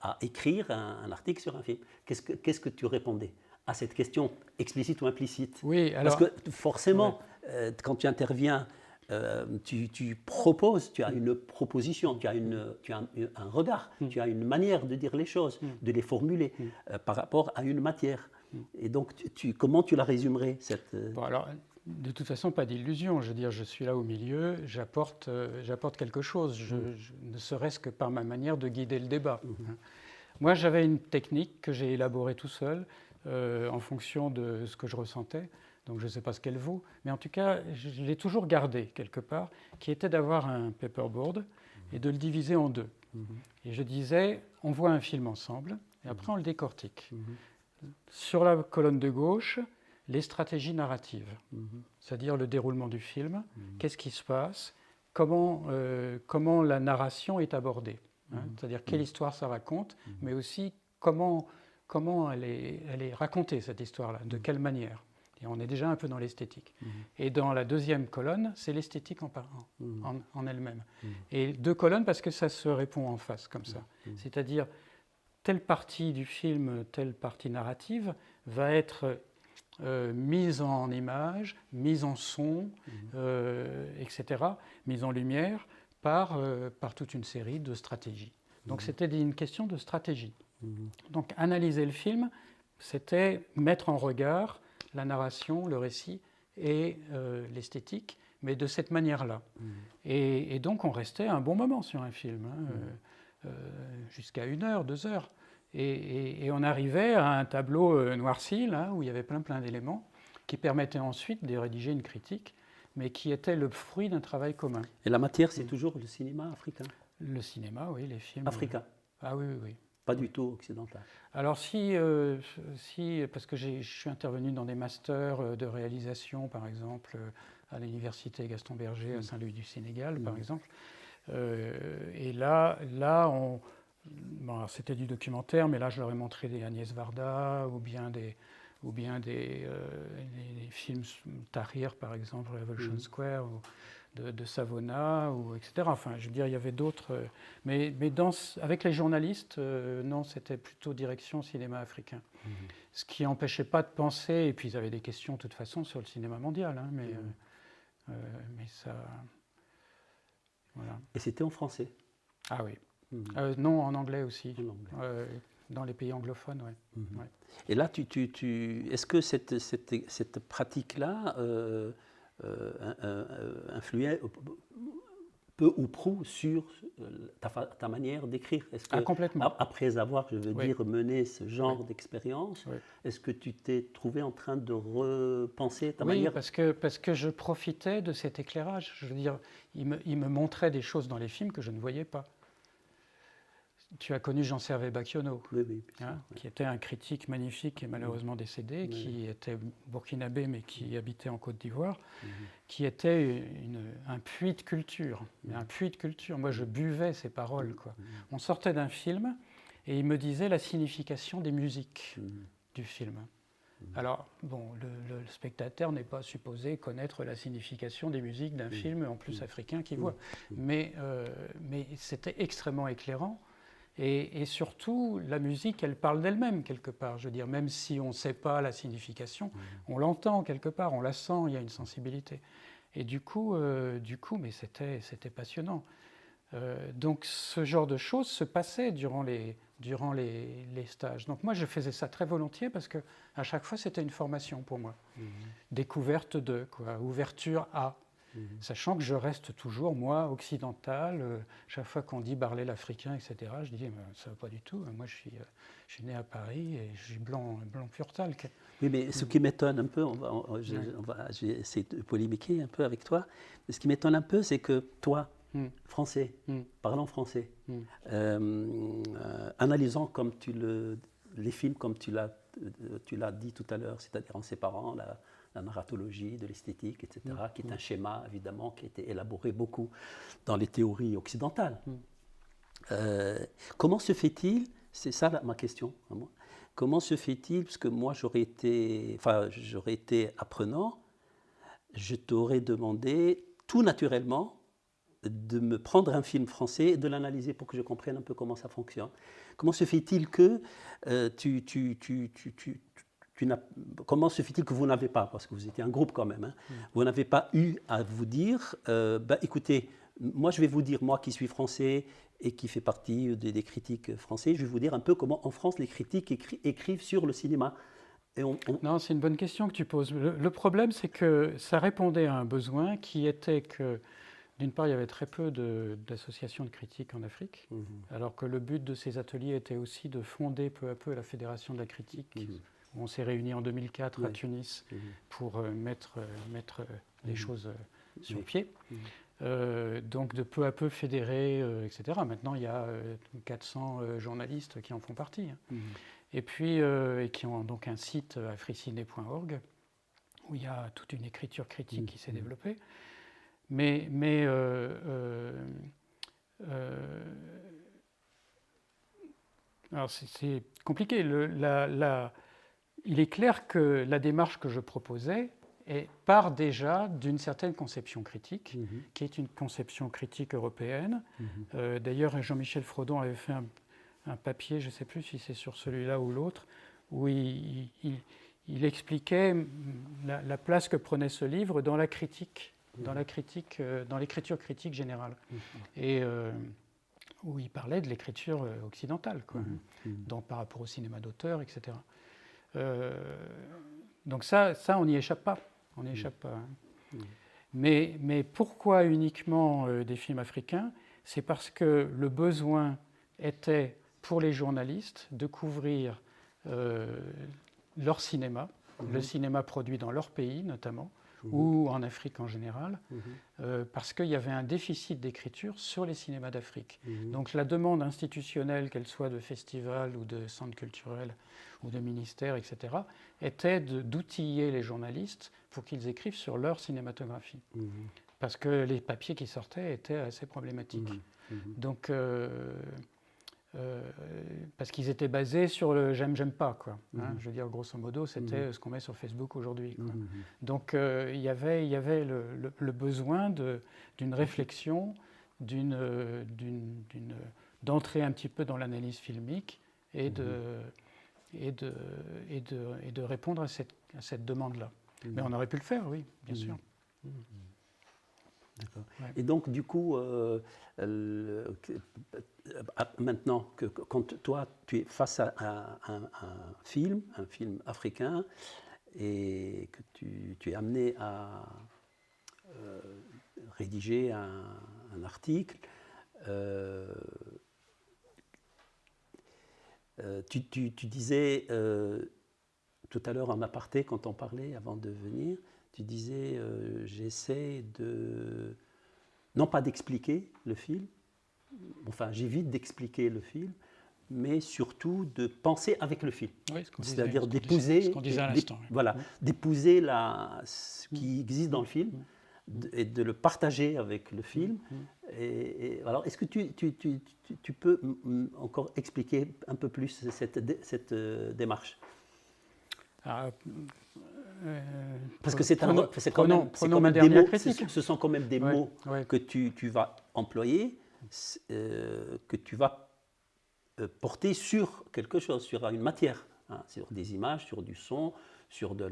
à écrire un article sur un film? Qu'est-ce que tu répondais à cette question, explicite ou implicite? Oui, alors, parce que forcément, quand tu interviens, tu proposes, tu as une proposition, tu as un regard, tu as une manière de dire les choses, de les formuler par rapport à une matière. Et donc, comment tu la résumerais cette... Bon, alors, de toute façon, pas d'illusion. Je veux dire, je suis là au milieu, j'apporte quelque chose, ne serait-ce que par ma manière de guider le débat. Moi, j'avais une technique que j'ai élaborée tout seul, en fonction de ce que je ressentais. Donc je ne sais pas ce qu'elle vaut, mais en tout cas, je l'ai toujours gardée quelque part, qui était d'avoir un paperboard et de le diviser en deux. Et je disais, on voit un film ensemble, et après on le décortique. Sur la colonne de gauche, les stratégies narratives, c'est-à-dire le déroulement du film, qu'est-ce qui se passe, comment la narration est abordée, c'est-à-dire quelle histoire ça raconte, mais aussi comment elle est racontée, cette histoire-là, de quelle manière. Et on est déjà un peu dans l'esthétique. Et dans la deuxième colonne, c'est l'esthétique en elle-même. Et 2 colonnes parce que ça se répond en face, comme ça. C'est-à-dire, telle partie du film, telle partie narrative va être mise en image, mise en son, etc., mise en lumière par toute une série de stratégies. Donc c'était une question de stratégie. Donc analyser le film, c'était mettre en regard la narration, le récit et l'esthétique, mais de cette manière-là. Et donc on restait un bon moment sur un film, jusqu'à 1 heure, 2 heures. Et on arrivait à un tableau noirci, là, où il y avait plein d'éléments, qui permettaient ensuite de rédiger une critique, mais qui était le fruit d'un travail commun. Et la matière, c'est toujours le cinéma africain? Le cinéma, oui, les films. Africain? Ah oui, oui. Pas du tout occidental? Alors si parce que je suis intervenu dans des masters de réalisation, par exemple, à l'université Gaston Berger à Saint-Louis du Sénégal, par exemple. Et là bon, c'était du documentaire, mais là je leur ai montré des Agnès Varda ou bien des films Tahrir, par exemple, Revolution Square, ou de Savona, ou etc. Enfin, je veux dire, il y avait d'autres. Mais avec les journalistes, non, c'était plutôt direction cinéma africain. Ce qui n'empêchait pas de penser, et puis ils avaient des questions de toute façon sur le cinéma mondial, hein, mais ça. Voilà. Et c'était en français? Ah oui. Non, en anglais aussi. En anglais. Dans les pays anglophones, oui. Ouais. Et là, est-ce que cette pratique-là influait peu ou prou sur ta manière d'écrire? Est-ce que, complètement. Après avoir, je veux dire, mené ce genre d'expérience, oui. Est-ce que tu t'es trouvé en train de repenser ta manière? Oui, parce que je profitais de cet éclairage. Je veux dire, il me montrait des choses dans les films que je ne voyais pas. Tu as connu Jean-Servais Bakiono, Oui, qui était un critique magnifique et malheureusement décédé, qui était burkinabé mais qui habitait en Côte d'Ivoire, qui était un puits de culture. Un puits de culture. Moi, je buvais ses paroles, quoi. On sortait d'un film et il me disait la signification des musiques du film. Alors, bon, le spectateur n'est pas supposé connaître la signification des musiques d'un film, en plus africain, qu'il voit. Mais c'était extrêmement éclairant. Et surtout, la musique, elle parle d'elle-même quelque part. Je veux dire, même si on ne sait pas la signification, on l'entend quelque part, on la sent, il y a une sensibilité. Et du coup mais c'était passionnant. Donc ce genre de choses se passait durant les stages. Donc moi, je faisais ça très volontiers parce qu'à chaque fois, c'était une formation pour moi. Découverte de, quoi, ouverture à. Sachant que je reste toujours, moi, occidental. Chaque fois qu'on dit Barley l'Africain, etc., je dis ça va pas du tout. Moi, je suis né à Paris et je suis blanc pur talc. Oui, mais ce qui m'étonne un peu, je vais essayer de polémiquer un peu avec toi, mais ce qui m'étonne un peu, c'est que toi, français, parlant français, analysant comme les films comme tu l'as dit tout à l'heure, c'est-à-dire en séparant la narratologie, de l'esthétique, etc., qui est un schéma, évidemment, qui a été élaboré beaucoup dans les théories occidentales. Comment se fait-il, c'est ça ma question à moi, comment se fait-il, parce que moi j'aurais été apprenant, je t'aurais demandé tout naturellement de me prendre un film français et de l'analyser pour que je comprenne un peu comment ça fonctionne. Comment se fait-il que comment se fait-il que vous n'avez pas, parce que vous étiez un groupe quand même, vous n'avez pas eu à vous dire, écoutez, moi je vais vous dire, moi qui suis français et qui fait partie des critiques français, je vais vous dire un peu comment en France les critiques écrivent sur le cinéma. Non, c'est une bonne question que tu poses. Le problème, c'est que ça répondait à un besoin qui était que, d'une part, il y avait très peu d'associations de critiques en Afrique, alors que le but de ces ateliers était aussi de fonder peu à peu la Fédération de la critique. On s'est réunis en 2004 à Tunis pour mettre les choses sur pied. Donc de peu à peu fédérer, etc. Maintenant, il y a 400 journalistes qui en font partie. Et puis, et qui ont donc un site africiné.org où il y a toute une écriture critique qui s'est développée. Mais alors c'est compliqué. il est clair que la démarche que je proposais part déjà d'une certaine conception critique, qui est une conception critique européenne. D'ailleurs, Jean-Michel Frodon avait fait un papier, je ne sais plus si c'est sur celui-là ou l'autre, où il expliquait la place que prenait ce livre dans la critique, dans l'écriture critique générale. Et où il parlait de l'écriture occidentale, quoi, donc par rapport au cinéma d'auteur, etc. Donc ça, on n'y échappe pas. On n'y échappe pas. Hein. Mais pourquoi uniquement des films africains? C'est parce que le besoin était, pour les journalistes, de couvrir leur cinéma, le cinéma produit dans leur pays notamment, ou en Afrique en général, parce qu'il y avait un déficit d'écriture sur les cinémas d'Afrique. Donc la demande institutionnelle, qu'elle soit de festivals ou de centres culturels ou de ministères, etc., était d'outiller les journalistes pour qu'ils écrivent sur leur cinématographie. Parce que les papiers qui sortaient étaient assez problématiques. Donc, parce qu'ils étaient basés sur le j'aime, j'aime pas, quoi. Hein, je veux dire, grosso modo, c'était ce qu'on met sur Facebook aujourd'hui. Donc, il y avait le besoin d'une réflexion, d'entrer un petit peu dans l'analyse filmique et de répondre à cette demande-là. Mais on aurait pu le faire, oui, bien sûr. D'accord. Ouais. Et donc, du coup, maintenant, quand toi, tu es face à un film africain, et que tu es amené à rédiger un article, tu disais tout à l'heure en aparté, quand on parlait avant de venir, tu disais j'essaie de, non pas d'expliquer le film, enfin j'évite d'expliquer le film, mais surtout de penser avec le film. Oui, c'est-à-dire d'épouser, voilà, d'épouser ce qui existe dans le film et de le partager avec le film. Et alors, est-ce que tu peux encore expliquer un peu plus cette démarche? Parce que c'est quand même ce sont quand même des mots que tu vas employer, que tu vas porter sur quelque chose, sur une matière, hein, sur des images, sur du son, sur des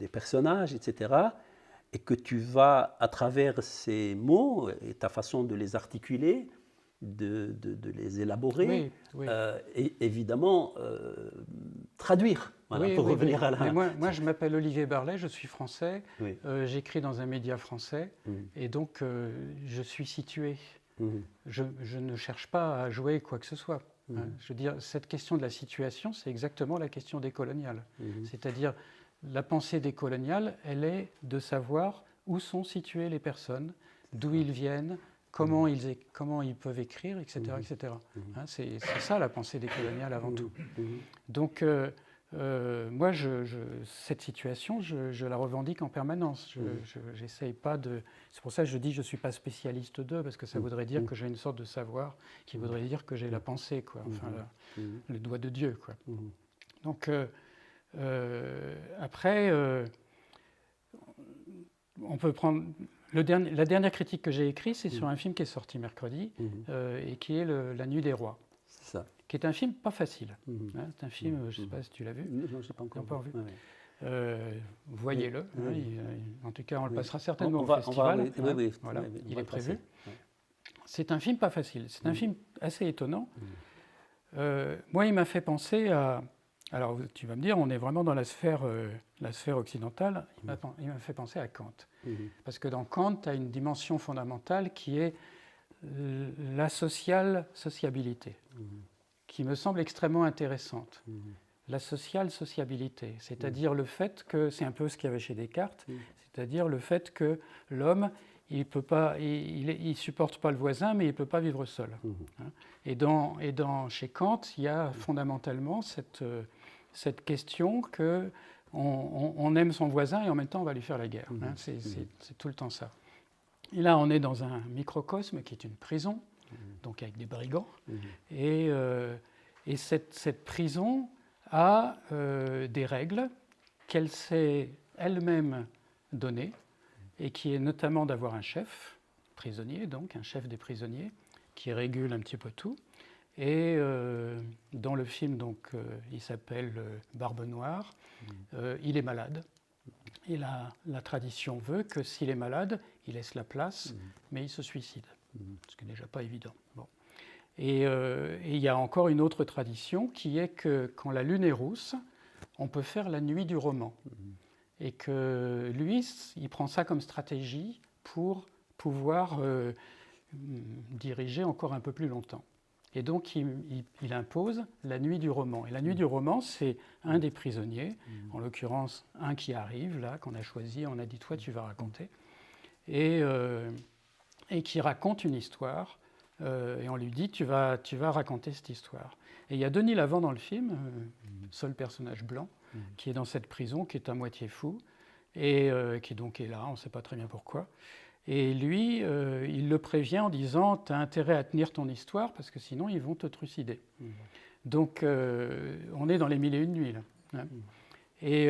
personnages, etc. Et que tu vas, à travers ces mots et ta façon de les articuler, de les élaborer, et évidemment traduire, voilà, pour revenir à la... Moi, je m'appelle Olivier Barlet, je suis français, j'écris dans un média français, et donc je suis situé. Je ne cherche pas à jouer quoi que ce soit. Hein. Je veux dire, cette question de la situation, c'est exactement la question décoloniale. C'est-à-dire, la pensée décoloniale, elle est de savoir où sont situées les personnes, d'où ils viennent, comment ils peuvent écrire, etc. etc. Hein, c'est ça la pensée décoloniale avant tout. Donc, moi, cette situation, je la revendique en permanence. J'essaye pas de... C'est pour ça que je dis que je ne suis pas spécialiste d'eux, parce que ça voudrait dire que j'ai une sorte de savoir qui voudrait dire que j'ai la pensée, quoi. Enfin, le doigt de Dieu, quoi. Donc, après, on peut prendre... la dernière critique que j'ai écrite, c'est sur un film qui est sorti mercredi, et qui est La Nuit des Rois. C'est ça. Qui est un film pas facile. Hein, c'est un film, je ne sais pas si tu l'as vu. Non, je n'ai pas encore vu. Voyez-le. En tout cas, on le passera certainement au festival. Voilà, il est prévu. C'est un film pas facile. C'est un film assez étonnant. Moi, il m'a fait penser à... Alors, tu vas me dire, on est vraiment dans la sphère occidentale. Il m'a fait penser à Kant. Parce que dans Kant, tu as une dimension fondamentale qui est la sociabilité, qui me semble extrêmement intéressante. La sociabilité, c'est-à-dire le fait que, c'est un peu ce qu'il y avait chez Descartes, c'est-à-dire le fait que l'homme, il supporte pas le voisin, mais il ne peut pas vivre seul. Et chez Kant, il y a fondamentalement cette question que on aime son voisin et en même temps on va lui faire la guerre. Hein, c'est tout le temps ça. Et là, on est dans un microcosme qui est une prison, donc avec des brigands. Et Et cette prison a des règles qu'elle s'est elle-même données, et qui est notamment d'avoir un chef prisonnier, donc un chef des prisonniers, qui régule un petit peu tout. Et dans le film, donc, il s'appelle Barbe Noire, il est malade. Et la tradition veut que s'il est malade, il laisse la place, mais il se suicide, ce qui n'est déjà pas évident. Bon. Et il y a encore une autre tradition qui est que quand la lune est rousse, on peut faire la nuit du roman. Et que lui, il prend ça comme stratégie pour pouvoir diriger encore un peu plus longtemps. Et donc, il impose la nuit du roman. Et la nuit du roman, c'est un des prisonniers, en l'occurrence un qui arrive, là, qu'on a choisi, on a dit, toi, tu vas raconter, et qui raconte une histoire, et on lui dit, tu vas raconter cette histoire. Et il y a Denis Lavant dans le film, seul personnage blanc, qui est dans cette prison, qui est à moitié fou, et qui donc est là, on ne sait pas très bien pourquoi. Et lui, il le prévient en disant « tu as intérêt à tenir ton histoire parce que sinon ils vont te trucider ». Donc on est dans les 1001 nuits là. Hein. Et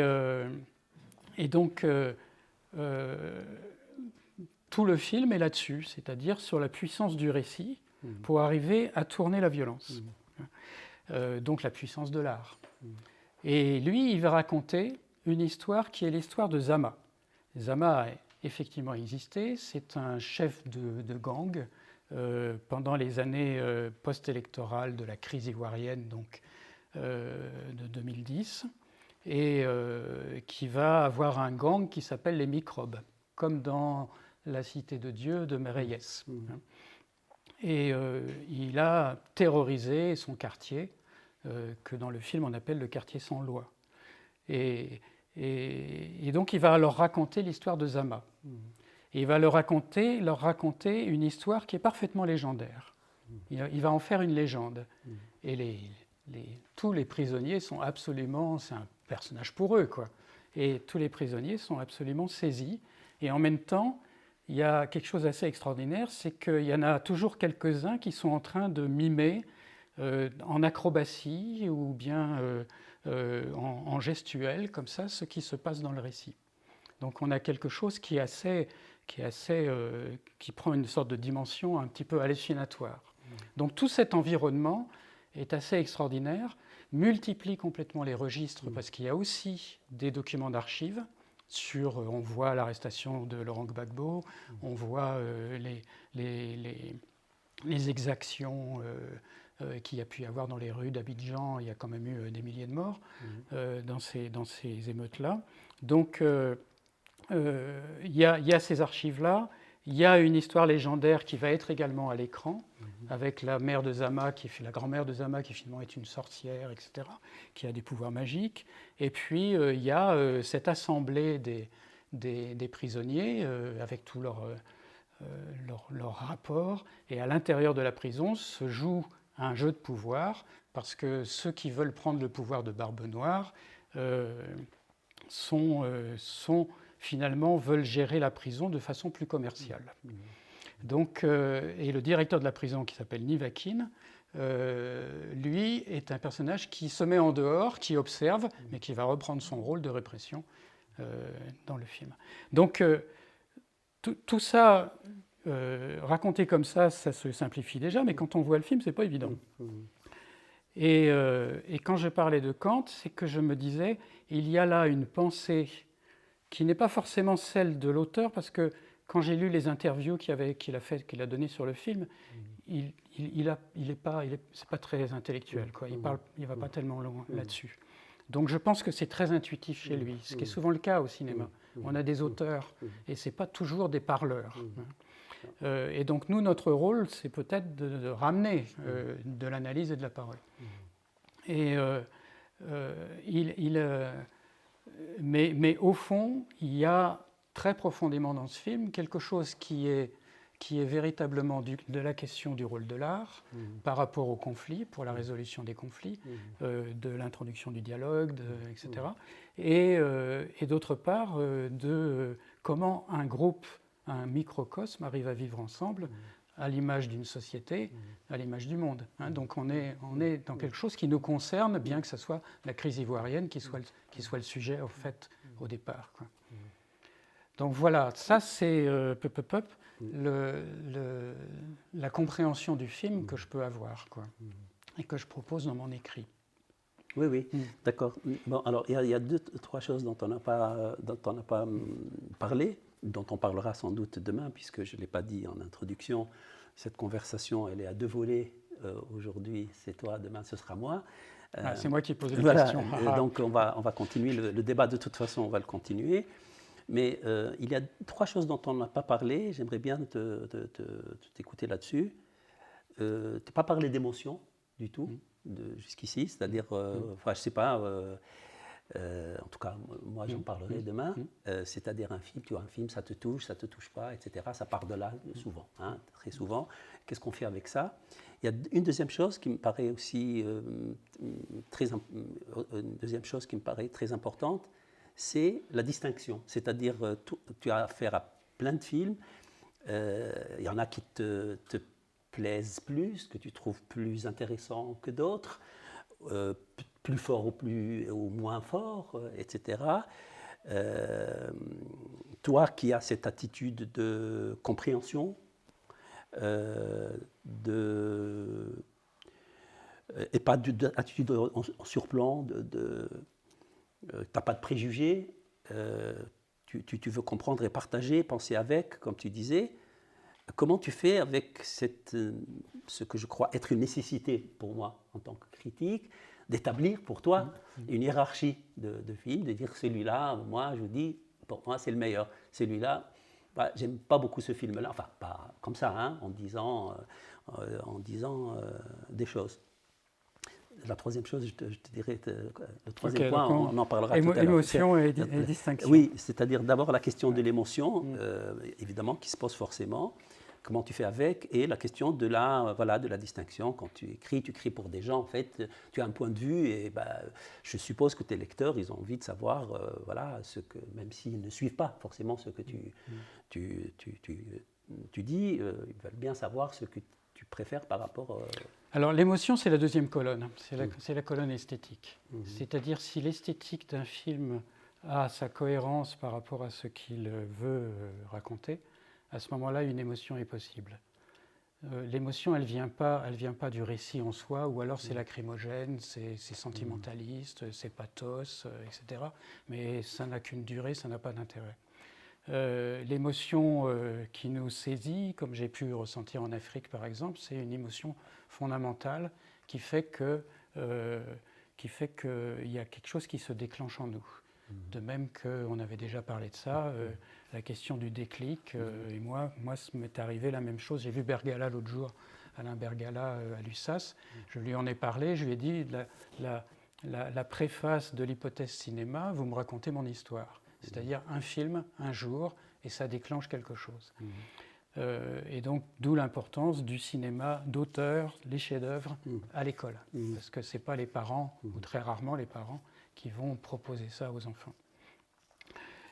donc tout le film est là-dessus, c'est-à-dire sur la puissance du récit pour arriver à tourner la violence. Donc la puissance de l'art. Et lui, il va raconter une histoire qui est l'histoire de Zama. Zama a effectivement existé, c'est un chef de gang pendant les années post-électorales de la crise ivoirienne, donc de 2010, et qui va avoir un gang qui s'appelle les Microbes, comme dans La Cité de Dieu de Méreyès. Et il a terrorisé son quartier, que dans le film on appelle le quartier sans loi. Et donc il va leur raconter l'histoire de Zama. Et il va leur raconter une histoire qui est parfaitement légendaire. Il va en faire une légende. Et tous les prisonniers sont absolument... C'est un personnage pour eux, quoi. Et tous les prisonniers sont absolument saisis. Et en même temps, il y a quelque chose d'assez extraordinaire, c'est qu'il y en a toujours quelques-uns qui sont en train de mimer en acrobatie ou bien en gestuel, comme ça, ce qui se passe dans le récit. Donc on a quelque chose qui prend une sorte de dimension un petit peu hallucinatoire. Donc tout cet environnement est assez extraordinaire, multiplie complètement les registres, parce qu'il y a aussi des documents d'archives. On voit l'arrestation de Laurent Gbagbo, on voit les exactions qu'il y a pu y avoir dans les rues d'Abidjan. Il y a quand même eu des milliers de morts dans ces émeutes-là. Donc il y a ces archives-là. Il y a une histoire légendaire qui va être également à l'écran, avec la mère de Zama, la grand-mère de Zama, qui finalement est une sorcière, etc., qui a des pouvoirs magiques. Et puis, il y a cette assemblée des prisonniers, avec tous leurs rapports. Et à l'intérieur de la prison se joue un jeu de pouvoir, parce que ceux qui veulent prendre le pouvoir de Barbe Noire finalement veulent gérer la prison de façon plus commerciale. Donc, et le directeur de la prison, qui s'appelle Nivakin, lui est un personnage qui se met en dehors, qui observe, mais qui va reprendre son rôle de répression dans le film. Donc tout ça, raconté comme ça se simplifie déjà, mais quand on voit le film, c'est pas évident. Et quand je parlais de Kant, c'est que je me disais, il y a là une pensée qui n'est pas forcément celle de l'auteur, parce que quand j'ai lu les interviews qu'il a données sur le film, c'est pas très intellectuel, quoi. Il va pas tellement loin là-dessus. Donc je pense que c'est très intuitif chez lui, ce qui est souvent le cas au cinéma. On a des auteurs, et c'est pas toujours des parleurs. Et donc nous, notre rôle, c'est peut-être de ramener de l'analyse et de la parole. Et mais au fond, il y a très profondément dans ce film quelque chose qui est véritablement de la question du rôle de l'art par rapport au conflit, pour la résolution des conflits, de l'introduction du dialogue, etc. Et d'autre part, de comment un groupe, un microcosme arrive à vivre ensemble à l'image d'une société, à l'image du monde. Hein. Donc on est dans quelque chose qui nous concerne, bien que ce soit la crise ivoirienne qui soit le sujet, au fait, au départ. Quoi. Donc voilà, ça c'est la compréhension du film que je peux avoir, quoi, et que je propose dans mon écrit. Oui, oui, d'accord. Bon, alors il y a deux, trois choses dont on n'a pas parlé, dont on parlera sans doute demain, puisque je ne l'ai pas dit en introduction. Cette conversation, elle est à deux volets. Aujourd'hui, c'est toi, demain, ce sera moi. C'est moi qui ai posé la voilà, question. donc on va continuer. Le débat, de toute façon, on va le continuer. Mais il y a trois choses dont on n'a pas parlé. J'aimerais bien t'écouter là-dessus. Tu n'as pas parlé d'émotion du tout, jusqu'ici. C'est-à-dire, enfin, je ne sais pas, en tout cas, moi j'en parlerai demain. C'est-à-dire un film, tu vois, un film, ça te touche pas, etc. Ça part de là souvent, hein, très souvent. Qu'est-ce qu'on fait avec ça? Il y a une deuxième chose qui me paraît aussi très importante, c'est la distinction. C'est-à-dire, tu as affaire à plein de films. Il y en a qui te plaisent plus, que tu trouves plus intéressants que d'autres, plus forts ou moins forts, etc. Toi qui as cette attitude de compréhension, et pas d'attitude en surplomb, tu n'as pas de préjugés, tu veux comprendre et partager, penser avec, comme tu disais. Comment tu fais avec ce que je crois être une nécessité pour moi en tant que critique, d'établir pour toi une hiérarchie de films, de dire celui-là, moi je vous dis, pour moi c'est le meilleur. Celui-là, bah, j'aime pas beaucoup ce film-là, enfin pas comme ça, hein, en disant des choses. La troisième chose, je te dirais, le troisième point, on en parlera tout à l'heure. Émotion et distinction. Oui, c'est-à-dire d'abord la question de l'émotion, évidemment, qui se pose forcément. Comment tu fais avec? Et la question de la distinction. Quand tu écris pour des gens, en fait, tu as un point de vue et je suppose que tes lecteurs, ils ont envie de savoir, même s'ils ne suivent pas forcément ce que tu dis, ils veulent bien savoir ce que tu préfères par rapport... Alors l'émotion, c'est la deuxième colonne, c'est la colonne esthétique. C'est-à-dire si l'esthétique d'un film a sa cohérence par rapport à ce qu'il veut raconter, à ce moment-là, une émotion est possible. L'émotion, elle vient pas du récit en soi, ou alors c'est lacrymogène, c'est sentimentaliste, c'est pathos, etc. Mais ça n'a qu'une durée, ça n'a pas d'intérêt. L'émotion qui nous saisit, comme j'ai pu ressentir en Afrique par exemple, c'est une émotion fondamentale qui fait qu'il y a quelque chose qui se déclenche en nous. De même qu'on avait déjà parlé de ça, la question du déclic. Et moi, m'est arrivé la même chose. J'ai vu Bergala l'autre jour, Alain Bergala à l'USAS. Je lui en ai parlé, je lui ai dit la préface de l'hypothèse cinéma, vous me racontez mon histoire. C'est-à-dire un film, un jour, et ça déclenche quelque chose. Et donc, d'où l'importance du cinéma d'auteur, les chefs-d'œuvre, à l'école. Parce que ce n'est pas les parents, ou très rarement les parents, qui vont proposer ça aux enfants.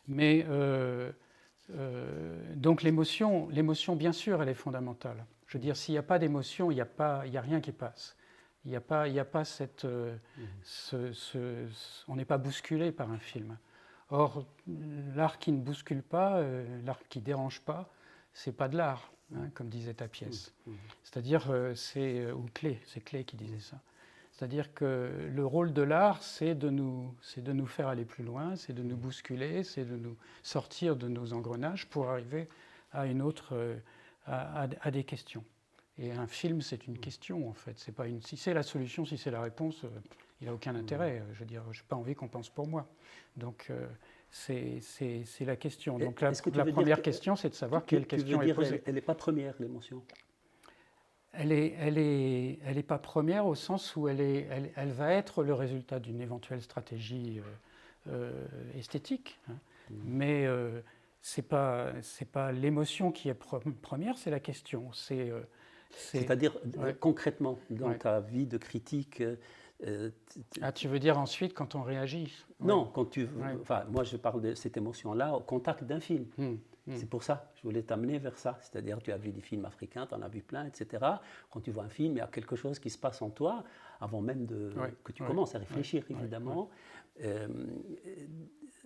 Mais donc l'émotion, bien sûr, elle est fondamentale. Je veux dire, s'il n'y a pas d'émotion, il n'y a rien qui passe. Il n'y a pas cette... on n'est pas bousculé par un film. Or, l'art qui ne bouscule pas, l'art qui ne dérange pas, c'est pas de l'art, hein, comme disait ta pièce. C'est-à-dire, c'est Klee qui disait ça. C'est-à-dire que le rôle de l'art, c'est de nous faire aller plus loin, c'est de nous bousculer, c'est de nous sortir de nos engrenages pour arriver à à des questions. Et un film, c'est une question, en fait. C'est pas si c'est la solution, si c'est la réponse, il n'a aucun intérêt. Je veux dire, je n'ai pas envie qu'on pense pour moi. Donc, c'est la question. Donc, la première question, c'est de savoir quelle question est posée. Elle n'est pas première, l'émotion. Elle est pas première au sens où elle va être le résultat d'une éventuelle stratégie esthétique. Hein. Mais c'est pas l'émotion qui est première, c'est la question. C'est-à-dire, concrètement, dans ta vie de critique... tu veux dire ensuite quand on réagit? Non, quand tu... Enfin, moi, je parle de cette émotion-là au contact d'un film. C'est pour ça, je voulais t'amener vers ça. C'est-à-dire, tu as vu des films africains, tu en as vu plein, etc. Quand tu vois un film, il y a quelque chose qui se passe en toi, avant même que tu commences à réfléchir, évidemment.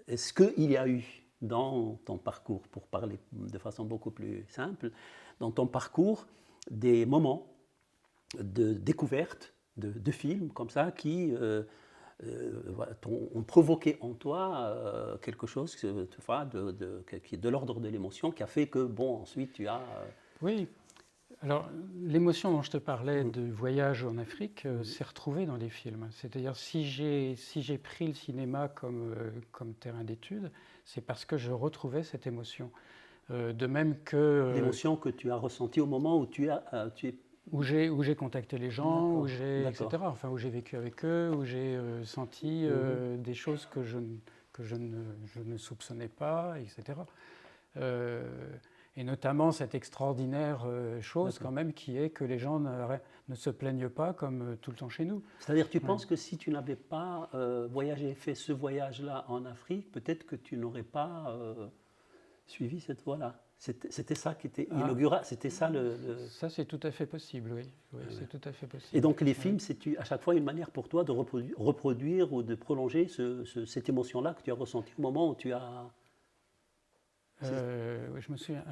Est-ce qu'il y a eu dans ton parcours, pour parler de façon beaucoup plus simple, dans ton parcours, des moments de découverte de films comme ça qui ont provoqué en toi quelque chose qui est de l'ordre de l'émotion, qui a fait que, bon, ensuite tu as... Oui, alors l'émotion dont je te parlais de voyage en Afrique s'est retrouvée dans les films. C'est-à-dire si j'ai pris le cinéma comme terrain d'étude, c'est parce que je retrouvais cette émotion. De même que... L'émotion que tu as ressentie au moment où tu es... Où j'ai contacté les gens, etc. Enfin, où j'ai vécu avec eux, où j'ai senti des choses que je ne soupçonnais pas, etc. Et notamment cette extraordinaire chose quand même qui est que les gens ne se plaignent pas comme tout le temps chez nous. C'est-à-dire, tu penses que si tu n'avais pas voyagé, fait ce voyage-là en Afrique, peut-être que tu n'aurais pas suivi cette voie-là. C'était ça qui était inaugural, c'était ça Ça, c'est tout à fait possible, oui. C'est tout à fait possible. Et donc les films, c'est à chaque fois une manière pour toi de reproduire ou de prolonger cette émotion-là que tu as ressentie au moment où tu as... Oui, je me souviens,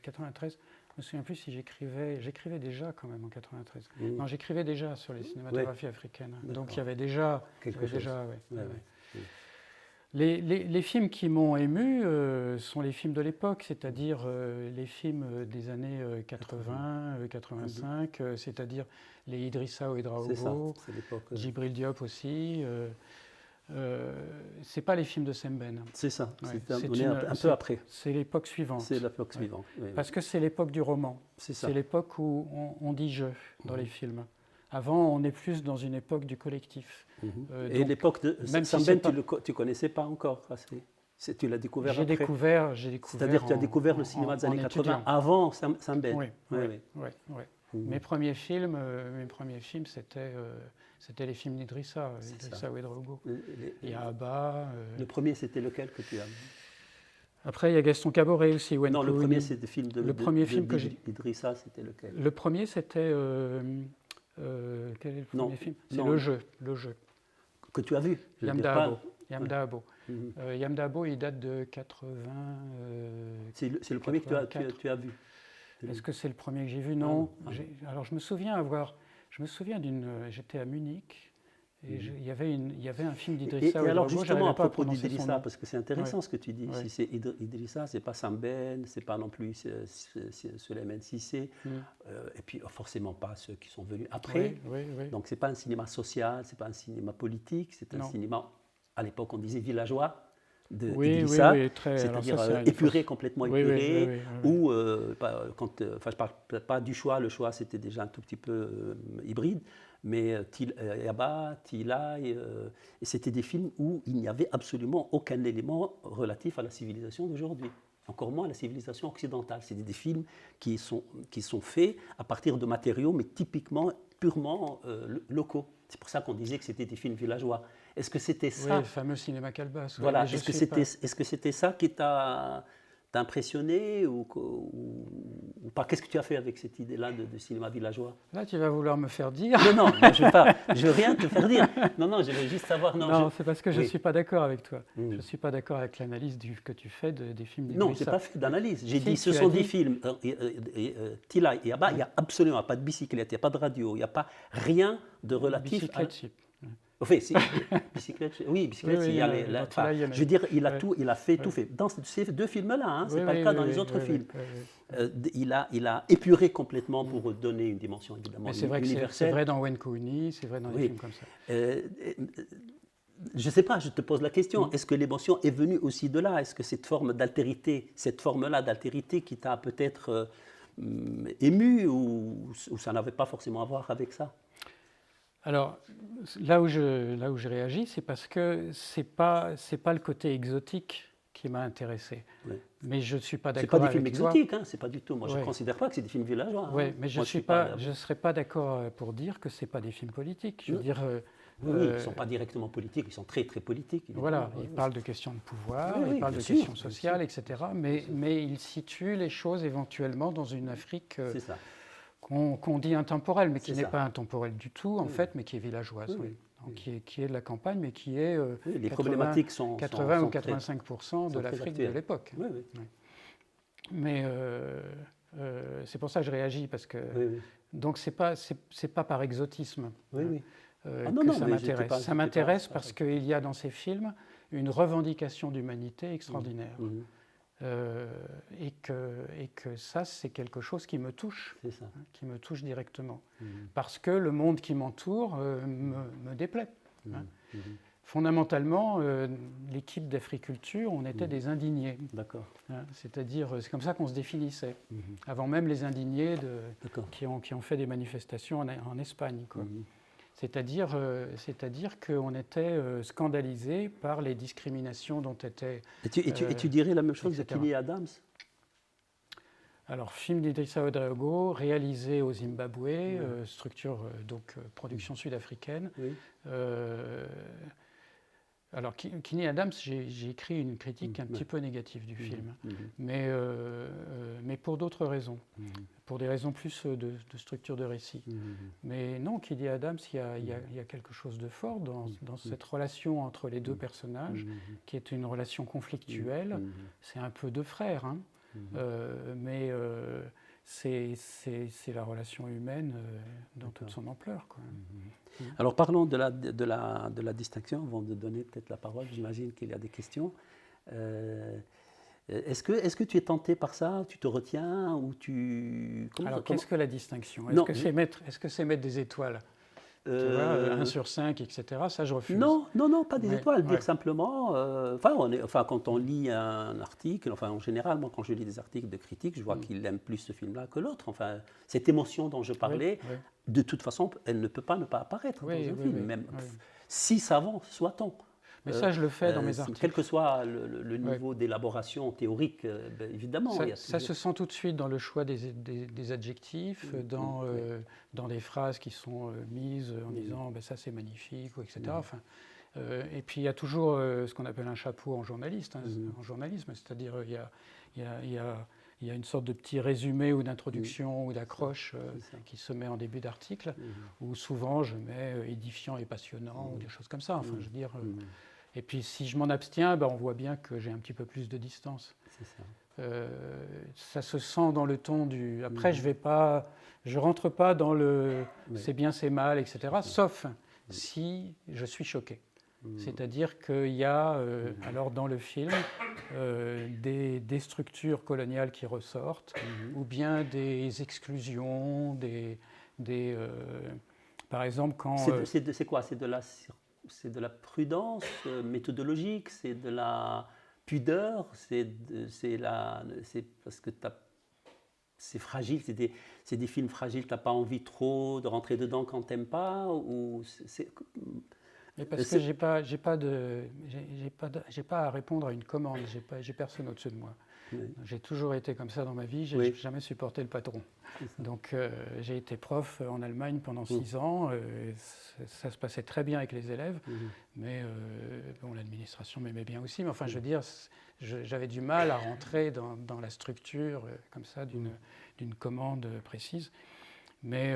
93, je me souviens plus si j'écrivais déjà quand même en 93. Non, j'écrivais déjà sur les cinématographies africaines. Donc il y avait déjà... Quelque chose. Les films qui m'ont ému sont les films de l'époque, c'est-à-dire les films des années 80, 85, c'est-à-dire les Idrissa Ouedraogo, Djibril Diop aussi. C'est pas les films de Semben. C'est ça, c'est un peu après. C'est l'époque suivante. C'est l'époque suivante. Oui, parce que c'est l'époque du roman. C'est l'époque où on dit « je » dans les films. Avant, on est plus dans une époque du collectif. Et l'époque de Semben, tu ne connaissais pas encore assez. Tu l'as découvert après. J'ai découvert. C'est-à-dire que tu as découvert le cinéma des années 80 avant Semben. Oui. Mes premiers films, c'était les films d'Idrissa Ouedraogo. Il y a Abba. Le premier, c'était lequel que tu as vu? Après, il y a Gaston Caboret aussi. Non, le premier, c'était le film d'Idrissa, c'était lequel? Le premier, c'était... quel est le premier film? C'est Le Jeu. Que tu as vu? Yamda Abo. Yamda Abo, il date de 80... c'est le premier que tu as vu? Est-ce que c'est le premier que j'ai vu? Non. Alors, je me souviens d'une... J'étais à Munich, et il y avait un film d'Idrissa. Et alors, justement, à propos d'Idrissa, parce que c'est intéressant ce que tu dis. Si c'est Idrissa, ce n'est pas Semben, ce n'est pas non plus Souleymane Cissé, et puis forcément pas ceux qui sont venus après. Donc, ce n'est pas un cinéma social, ce n'est pas un cinéma politique, c'est un cinéma, à l'époque, on disait villageois. d'Idrissa, c'est-à-dire épuré, complètement épuré, ou, je ne parle pas du choix, le choix c'était déjà un tout petit peu hybride, mais Yaba, Tila, et c'était des films où il n'y avait absolument aucun élément relatif à la civilisation d'aujourd'hui, encore moins à la civilisation occidentale. C'est des films qui sont faits à partir de matériaux, mais typiquement, purement locaux. C'est pour ça qu'on disait que c'était des films villageois. Est-ce que c'était ça? Oui, le fameux cinéma Calbas. Voilà. Est-ce que c'était ça qui t'a impressionné ou pas? Qu'est-ce que tu as fait avec cette idée-là de cinéma villageois? Là, tu vas vouloir me faire dire. Non, je ne veux rien te faire dire. Non, je veux juste savoir. Non, c'est parce que je ne suis pas d'accord avec toi. Je ne suis pas d'accord avec l'analyse que tu fais des films d'Idrissa. Non, je n'ai pas fait d'analyse. J'ai dit ce sont des films. Tila et Yaba, il n'y a absolument pas de bicyclette, il n'y a pas de radio, il n'y a pas rien de relatif à... Enfin, bicyclette, je veux dire, il a fait tout fait. Dans ces deux films-là, ce n'est pas le cas dans les autres films. Il a épuré complètement pour donner une dimension évidemment universelle. C'est vrai dans Wenkouni, c'est vrai dans des films comme ça. Je ne sais pas, je te pose la question. Est-ce que l'émotion est venue aussi de là? Est-ce que cette forme d'altérité, cette forme-là d'altérité qui t'a peut-être ému ou ça n'avait pas forcément à voir avec ça? Alors, là où je réagis, c'est parce que c'est pas le côté exotique qui m'a intéressé. Oui. Mais je ne suis pas d'accord avec toi. C'est pas des films exotiques, c'est pas du tout. Moi, je ne considère pas que c'est des films villageois. Oui, mais je ne serais pas d'accord pour dire que ce n'est pas des films politiques. Je veux dire, Oui, ils ne sont pas directement politiques, ils sont très très politiques. Voilà, ils parlent de questions de pouvoir, oui, ils parlent de sûr, questions sociales, etc. Mais ils situent les choses éventuellement dans une Afrique qu'on dit intemporelle, mais qui n'est pas intemporelle du tout, en fait, mais qui est villageoise. Donc, qui est de la campagne, mais qui est les problématiques sont 80 ou 85% de l'Afrique de l'époque. Oui, oui. Mais c'est pour ça que je réagis, parce que donc c'est pas par exotisme que ça m'intéresse. Ça m'intéresse parce qu'il y a dans ces films une revendication d'humanité extraordinaire. Et que ça, c'est quelque chose qui me touche, qui me touche directement. Parce que le monde qui m'entoure me déplaît. Fondamentalement, l'équipe d'Africulture, on était des indignés. D'accord. C'est-à-dire, c'est comme ça qu'on se définissait, avant même les indignés qui ont fait des manifestations en Espagne. C'est-à-dire qu'on était scandalisés par les discriminations dont étaient... Et tu dirais la même chose de Kinney Adams? Alors, film d'Idrissa Odraogo, réalisé au Zimbabwe, production sud-africaine. Alors, Kinney Adams, j'ai écrit une critique un petit peu négative du film, mais pour d'autres raisons, pour des raisons plus de structure de récit. Mais non, Kinney Adams, il y a quelque chose de fort dans cette relation entre les deux personnages, qui est une relation conflictuelle. C'est un peu deux frères, hein, mais c'est la relation humaine dans toute son ampleur, quoi. Alors parlons de la distinction, avant de donner peut-être la parole, j'imagine qu'il y a des questions. Est-ce que tu es tenté par ça? Tu te retiens ou tu... Alors qu'est-ce que la distinction? Est-ce que c'est mettre des étoiles? Tu vois, 1 sur 5, etc., ça je refuse. Non, pas des étoiles, dire simplement... quand on lit un article, en général, moi quand je lis des articles de critiques, je vois qu'il aime plus ce film-là que l'autre. Enfin, cette émotion dont je parlais, de toute façon, elle ne peut pas ne pas apparaître dans un film, même si savant soit-on. Mais ça, je le fais dans mes articles. Quel que soit le niveau d'élaboration théorique, évidemment. Ça se sent tout de suite dans le choix des adjectifs, dans les phrases qui sont mises en disant ça c'est magnifique, etc. Et puis il y a toujours ce qu'on appelle un chapeau en journaliste, en journalisme, c'est-à-dire il y a une sorte de petit résumé ou d'introduction ou d'accroche qui se met en début d'article, où souvent je mets édifiant et passionnant ou des choses comme ça. Enfin, je veux dire. Et puis si je m'en abstiens, on voit bien que j'ai un petit peu plus de distance. C'est ça. Ça se sent dans le ton du... Après, je rentre pas dans le c'est bien, c'est mal, etc. Sauf si je suis choqué. C'est-à-dire qu'il y a, alors dans le film, des structures coloniales qui ressortent, ou bien des exclusions, par exemple quand... C'est quoi? C'est de la prudence méthodologique, c'est de la pudeur, c'est parce que c'est fragile, c'est des films fragiles, tu n'as pas envie trop de rentrer dedans quand tu n'aimes pas, ou Mais parce que j'ai pas à répondre à une commande, j'ai personne au-dessus de moi. J'ai toujours été comme ça dans ma vie, j'ai jamais supporté le patron. Donc j'ai été prof en Allemagne pendant 6 ans, ça se passait très bien avec les élèves, mais l'administration m'aimait bien aussi, mais enfin je veux dire, j'avais du mal à rentrer dans la structure comme ça d'une commande précise. Mais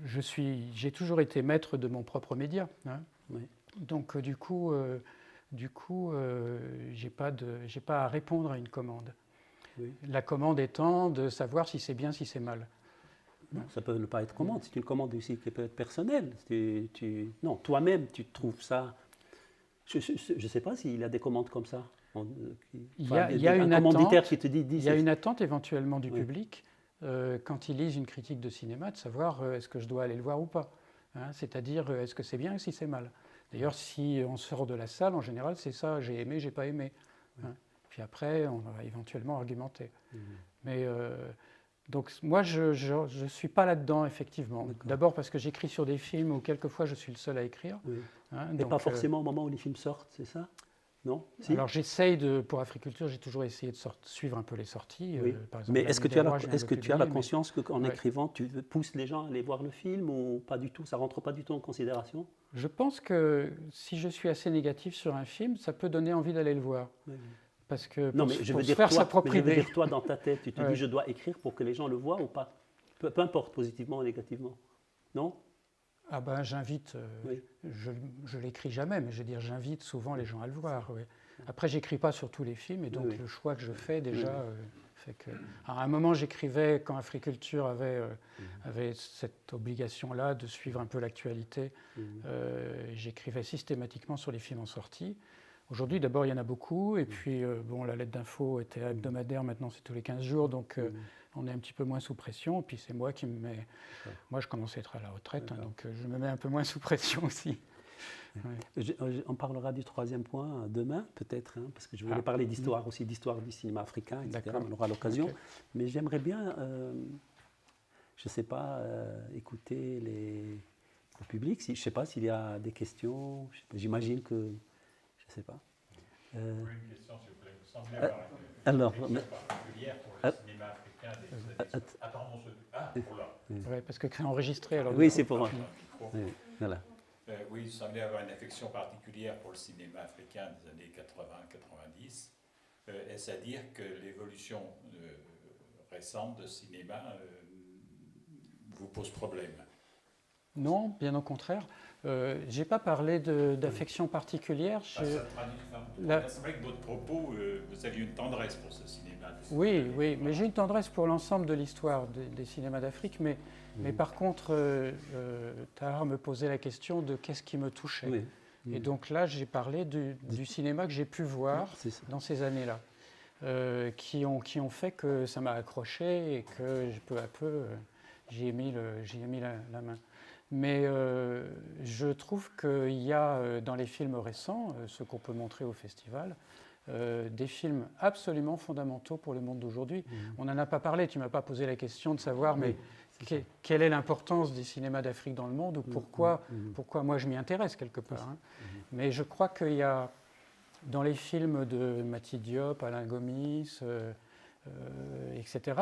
j'ai toujours été maître de mon propre média. Hein. Donc du coup, j'ai pas à répondre à une commande. La commande étant de savoir si c'est bien, si c'est mal. Non, ça peut ne pas être commande. C'est une commande aussi qui peut être personnelle. Non, toi-même, tu trouves ça. Je ne sais pas s'il y a des commandes comme ça. Il y a une commanditaire qui te dit. Il y a une attente éventuellement du public quand ils lisent une critique de cinéma de savoir est-ce que je dois aller le voir ou pas. Hein, c'est-à-dire est-ce que c'est bien ou si c'est mal. D'ailleurs, si on sort de la salle, en général, c'est ça, j'ai aimé, j'ai pas aimé. Hein. Puis après, on va éventuellement argumenter. Mais donc moi, je ne suis pas là-dedans, effectivement. D'abord parce que j'écris sur des films où quelquefois je suis le seul à écrire. Hein, et donc, pas forcément au moment où les films sortent, c'est ça? Non? Si? Alors pour Africulture, j'ai toujours essayé de suivre un peu les sorties. Oui. Par exemple, Mais est-ce que tu as la conscience qu'en ouais. écrivant, tu pousses les gens à aller voir le film ou pas du tout? Ça rentre pas du tout en considération? Je pense que si je suis assez négatif sur un film, ça peut donner envie d'aller le voir. Oui. Parce que Non, pour, mais je pour veux se dire faire toi, sa propre mais je veux idée. dire toi dans ta tête, tu te Ouais. dis je dois écrire pour que les gens le voient ou pas? Peu importe, positivement ou négativement. Non? Ah ben j'invite, Oui. je l'écris jamais, mais je veux dire j'invite souvent les gens à le voir. Oui. Après j'écris pas sur tous les films et donc Oui. le choix que je fais déjà Oui. fait que. Alors, à un moment j'écrivais quand Africulture avait cette obligation-là de suivre un peu l'actualité. J'écrivais systématiquement sur les films en sortie. Aujourd'hui d'abord il y en a beaucoup et puis bon la lettre d'info était hebdomadaire, maintenant c'est tous les 15 jours donc. On est un petit peu moins sous pression, et puis c'est moi qui me mets. Moi, je commence à être à la retraite, hein, donc je me mets un peu moins sous pression aussi. Ouais. On parlera du troisième point demain, peut-être, hein, parce que je voulais parler d'histoire aussi, d'histoire du cinéma africain, etc. On aura l'occasion. Okay. Mais j'aimerais bien, je ne sais pas, écouter le public. Je ne sais pas s'il y a des questions. J'imagine que. Je ne sais pas. Oui, une question, s'il vous plaît. Vous semblez avoir une réflexion particulière pour le cinéma africain. Ouais, parce que c'est enregistré. Alors oui, c'est pour moi. Oui, voilà. Oui, vous semblez avoir une affection particulière pour le cinéma africain des années 80-90. Est-ce à dire que l'évolution récente de cinéma vous pose problème? Non, bien au contraire. Je n'ai pas parlé d'affection particulière. C'est vrai que votre propos, vous aviez une tendresse pour ce cinéma. Oui, oui, mais j'ai une tendresse pour l'ensemble de l'histoire des cinémas d'Afrique. Mais par contre, Tahar me posait la question de qu'est-ce qui me touchait. Oui. Et donc là, j'ai parlé du cinéma que j'ai pu voir dans ces années-là, qui ont fait que ça m'a accroché et que peu à peu, j'y ai mis la main. Mais je trouve qu'il y a dans les films récents, ceux qu'on peut montrer au festival, des films absolument fondamentaux pour le monde d'aujourd'hui. On n'en a pas parlé, tu ne m'as pas posé la question de savoir mais quelle est l'importance des cinémas d'Afrique dans le monde ou pourquoi moi je m'y intéresse quelque part. Hein. Mais je crois qu'il y a dans les films de Mati Diop, Alain Gomis, etc.,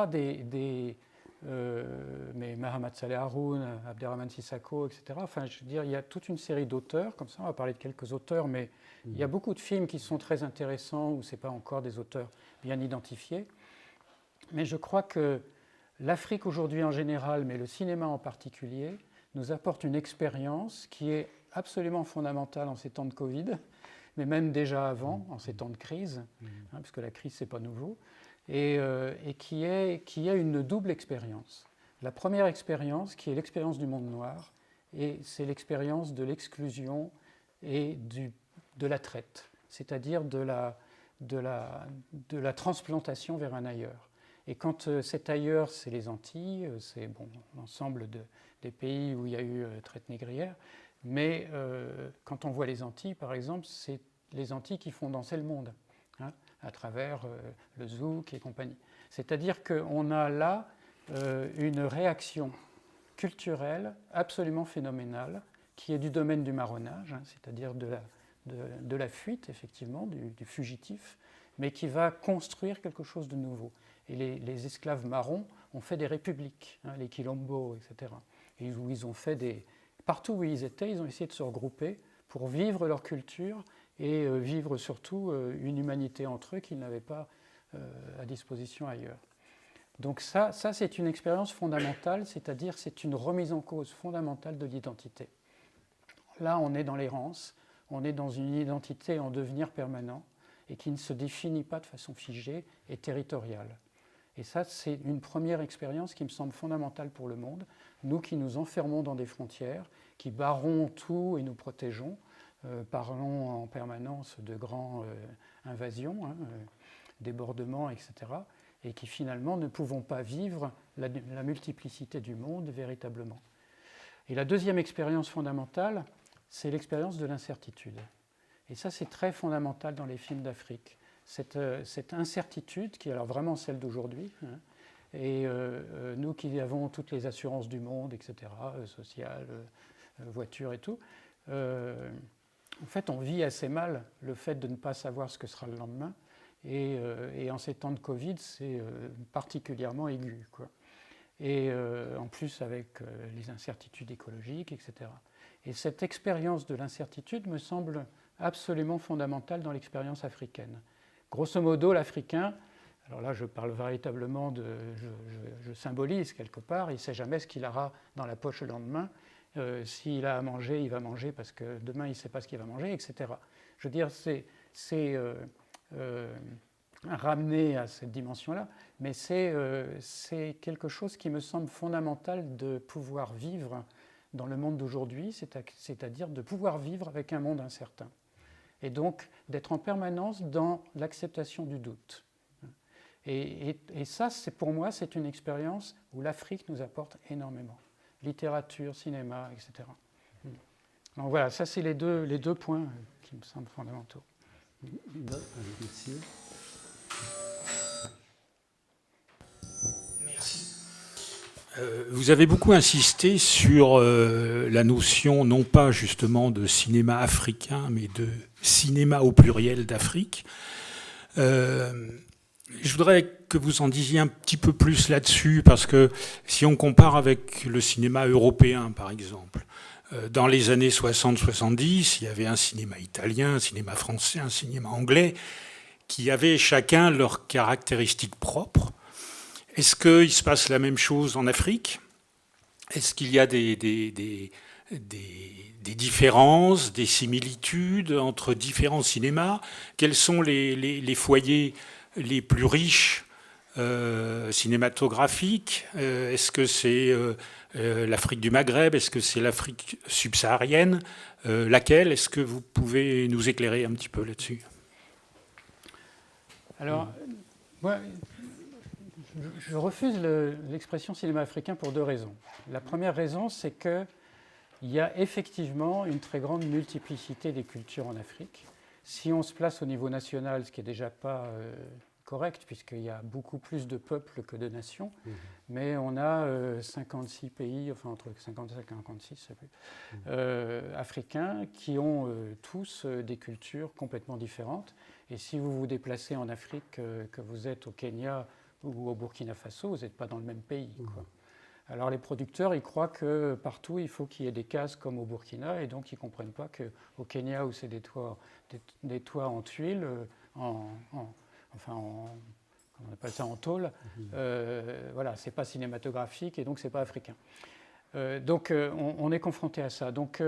mais Mahamat Saleh Haroun, Abderrahmane Sissako, etc. Enfin, je veux dire, il y a toute une série d'auteurs, comme ça, on va parler de quelques auteurs, mais il y a beaucoup de films qui sont très intéressants, où ce n'est pas encore des auteurs bien identifiés. Mais je crois que l'Afrique aujourd'hui en général, mais le cinéma en particulier, nous apporte une expérience qui est absolument fondamentale en ces temps de Covid, mais même déjà avant, en ces temps de crise, hein, parce que la crise, ce n'est pas nouveau. Et qui a une double expérience. La première expérience, qui est l'expérience du monde noir, et c'est l'expérience de l'exclusion et de la traite, c'est-à-dire de la transplantation vers un ailleurs. Et quand cet ailleurs, c'est les Antilles, c'est l'ensemble des pays où il y a eu traite négrière, mais quand on voit les Antilles, par exemple, c'est les Antilles qui font danser le monde. Hein, à travers le zouk et compagnie. C'est-à-dire qu'on a là une réaction culturelle absolument phénoménale qui est du domaine du marronnage, hein, c'est-à-dire de la fuite, effectivement, du fugitif, mais qui va construire quelque chose de nouveau. Et les esclaves marrons ont fait des républiques, hein, les quilombos, etc. Et où ils ont fait partout où ils étaient, ils ont essayé de se regrouper pour vivre leur culture et vivre surtout une humanité entre eux qu'ils n'avaient pas à disposition ailleurs. Donc ça c'est une expérience fondamentale, c'est-à-dire c'est une remise en cause fondamentale de l'identité. Là, on est dans l'errance, on est dans une identité en devenir permanent et qui ne se définit pas de façon figée et territoriale. Et ça, c'est une première expérience qui me semble fondamentale pour le monde. Nous qui nous enfermons dans des frontières, qui barrons tout et nous protégeons, parlons en permanence de grandes invasions, hein, débordements, etc., et qui finalement ne pouvons pas vivre la multiplicité du monde véritablement. Et la deuxième expérience fondamentale, c'est l'expérience de l'incertitude. Et ça, c'est très fondamental dans les films d'Afrique. Cette incertitude, qui est alors vraiment celle d'aujourd'hui, hein, et nous qui avons toutes les assurances du monde, etc., sociales, voitures et tout, en fait, on vit assez mal le fait de ne pas savoir ce que sera le lendemain. Et en ces temps de Covid, c'est particulièrement aigu, quoi. Et en plus avec les incertitudes écologiques, etc. Et cette expérience de l'incertitude me semble absolument fondamentale dans l'expérience africaine. Grosso modo, l'Africain, alors là je parle véritablement je symbolise quelque part, il ne sait jamais ce qu'il aura dans la poche le lendemain. S'il a à manger, il va manger parce que demain il ne sait pas ce qu'il va manger, etc. Je veux dire, c'est ramener à cette dimension-là, mais c'est quelque chose qui me semble fondamental de pouvoir vivre dans le monde d'aujourd'hui, c'est-à-dire de pouvoir vivre avec un monde incertain. Et donc d'être en permanence dans l'acceptation du doute. Et ça, pour moi, c'est une expérience où l'Afrique nous apporte énormément. Littérature, cinéma, etc. Donc voilà, ça c'est les deux points qui me semblent fondamentaux. Merci. Merci. Vous avez beaucoup insisté sur la notion non pas justement de cinéma africain, mais de cinéma au pluriel d'Afrique. Je voudrais que vous en disiez un petit peu plus là-dessus, parce que si on compare avec le cinéma européen, par exemple, dans les années 60-70, il y avait un cinéma italien, un cinéma français, un cinéma anglais, qui avaient chacun leurs caractéristiques propres. Est-ce qu'il se passe la même chose en Afrique? Est-ce qu'il y a des différences, des similitudes entre différents cinémas? Quels sont les foyers les plus riches cinématographiques? Est-ce que c'est l'Afrique du Maghreb? Est-ce que c'est l'Afrique subsaharienne? Laquelle? Est-ce que vous pouvez nous éclairer un petit peu là-dessus? Alors, moi, je refuse l'expression cinéma africain pour deux raisons. La première raison, c'est qu'il y a effectivement une très grande multiplicité des cultures en Afrique. Si on se place au niveau national, ce qui n'est déjà pas correct, puisqu'il y a beaucoup plus de peuples que de nations, mais on a 56 pays, enfin entre 55 et 56, je sais plus, africains qui ont tous des cultures complètement différentes. Et si vous vous déplacez en Afrique, que vous êtes au Kenya ou au Burkina Faso, vous n'êtes pas dans le même pays, quoi. Alors les producteurs, ils croient que partout, il faut qu'il y ait des cases comme au Burkina, et donc ils ne comprennent pas qu'au Kenya, où c'est des toits en tuiles, comment on appelle ça, en tôle, voilà, c'est pas cinématographique, et donc c'est pas africain. Donc on est confronté à ça. Donc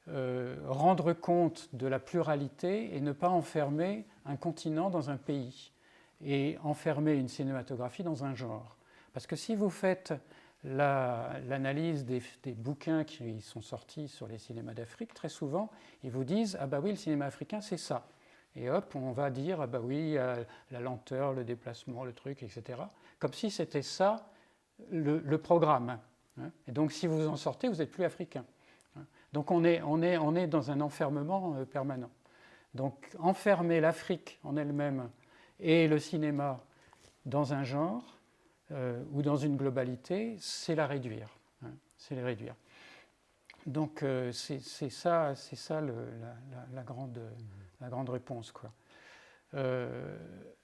rendre compte de la pluralité et ne pas enfermer un continent dans un pays, et enfermer une cinématographie dans un genre. Parce que si vous faites l'analyse des bouquins qui sont sortis sur les cinémas d'Afrique, très souvent, ils vous disent « Ah bah oui, le cinéma africain, c'est ça ». Et hop, on va dire « Ah bah oui, la lenteur, le déplacement, le truc, etc. » Comme si c'était ça, le programme. Et donc, si vous en sortez, vous n'êtes plus africain. Donc, on est dans un enfermement permanent. Donc, enfermer l'Afrique en elle-même et le cinéma dans un genre ou dans une globalité, c'est la réduire. C'est les réduire. Donc c'est ça la grande réponse, quoi.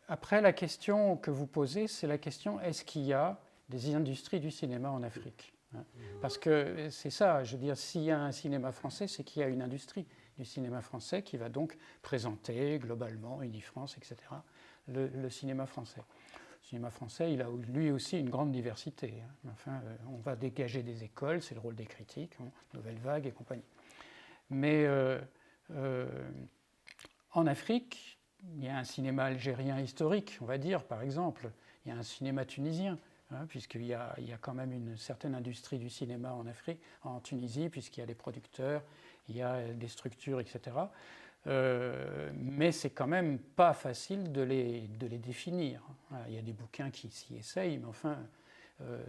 Après, la question que vous posez, c'est la question, est-ce qu'il y a des industries du cinéma en Afrique? Parce que c'est ça, je veux dire, s'il y a un cinéma français, c'est qu'il y a une industrie du cinéma français qui va donc présenter globalement, Unifrance, etc., le cinéma français. Le cinéma français, il a lui aussi une grande diversité. Enfin, on va dégager des écoles, c'est le rôle des critiques, Nouvelle Vague et compagnie. Mais en Afrique, il y a un cinéma algérien historique, on va dire, par exemple. Il y a un cinéma tunisien, puisqu'il y a quand même une certaine industrie du cinéma en Afrique, en Tunisie, puisqu'il y a des producteurs, il y a des structures, etc. Mais c'est quand même pas facile de les définir. Il y a des bouquins qui s'y essayent, mais enfin,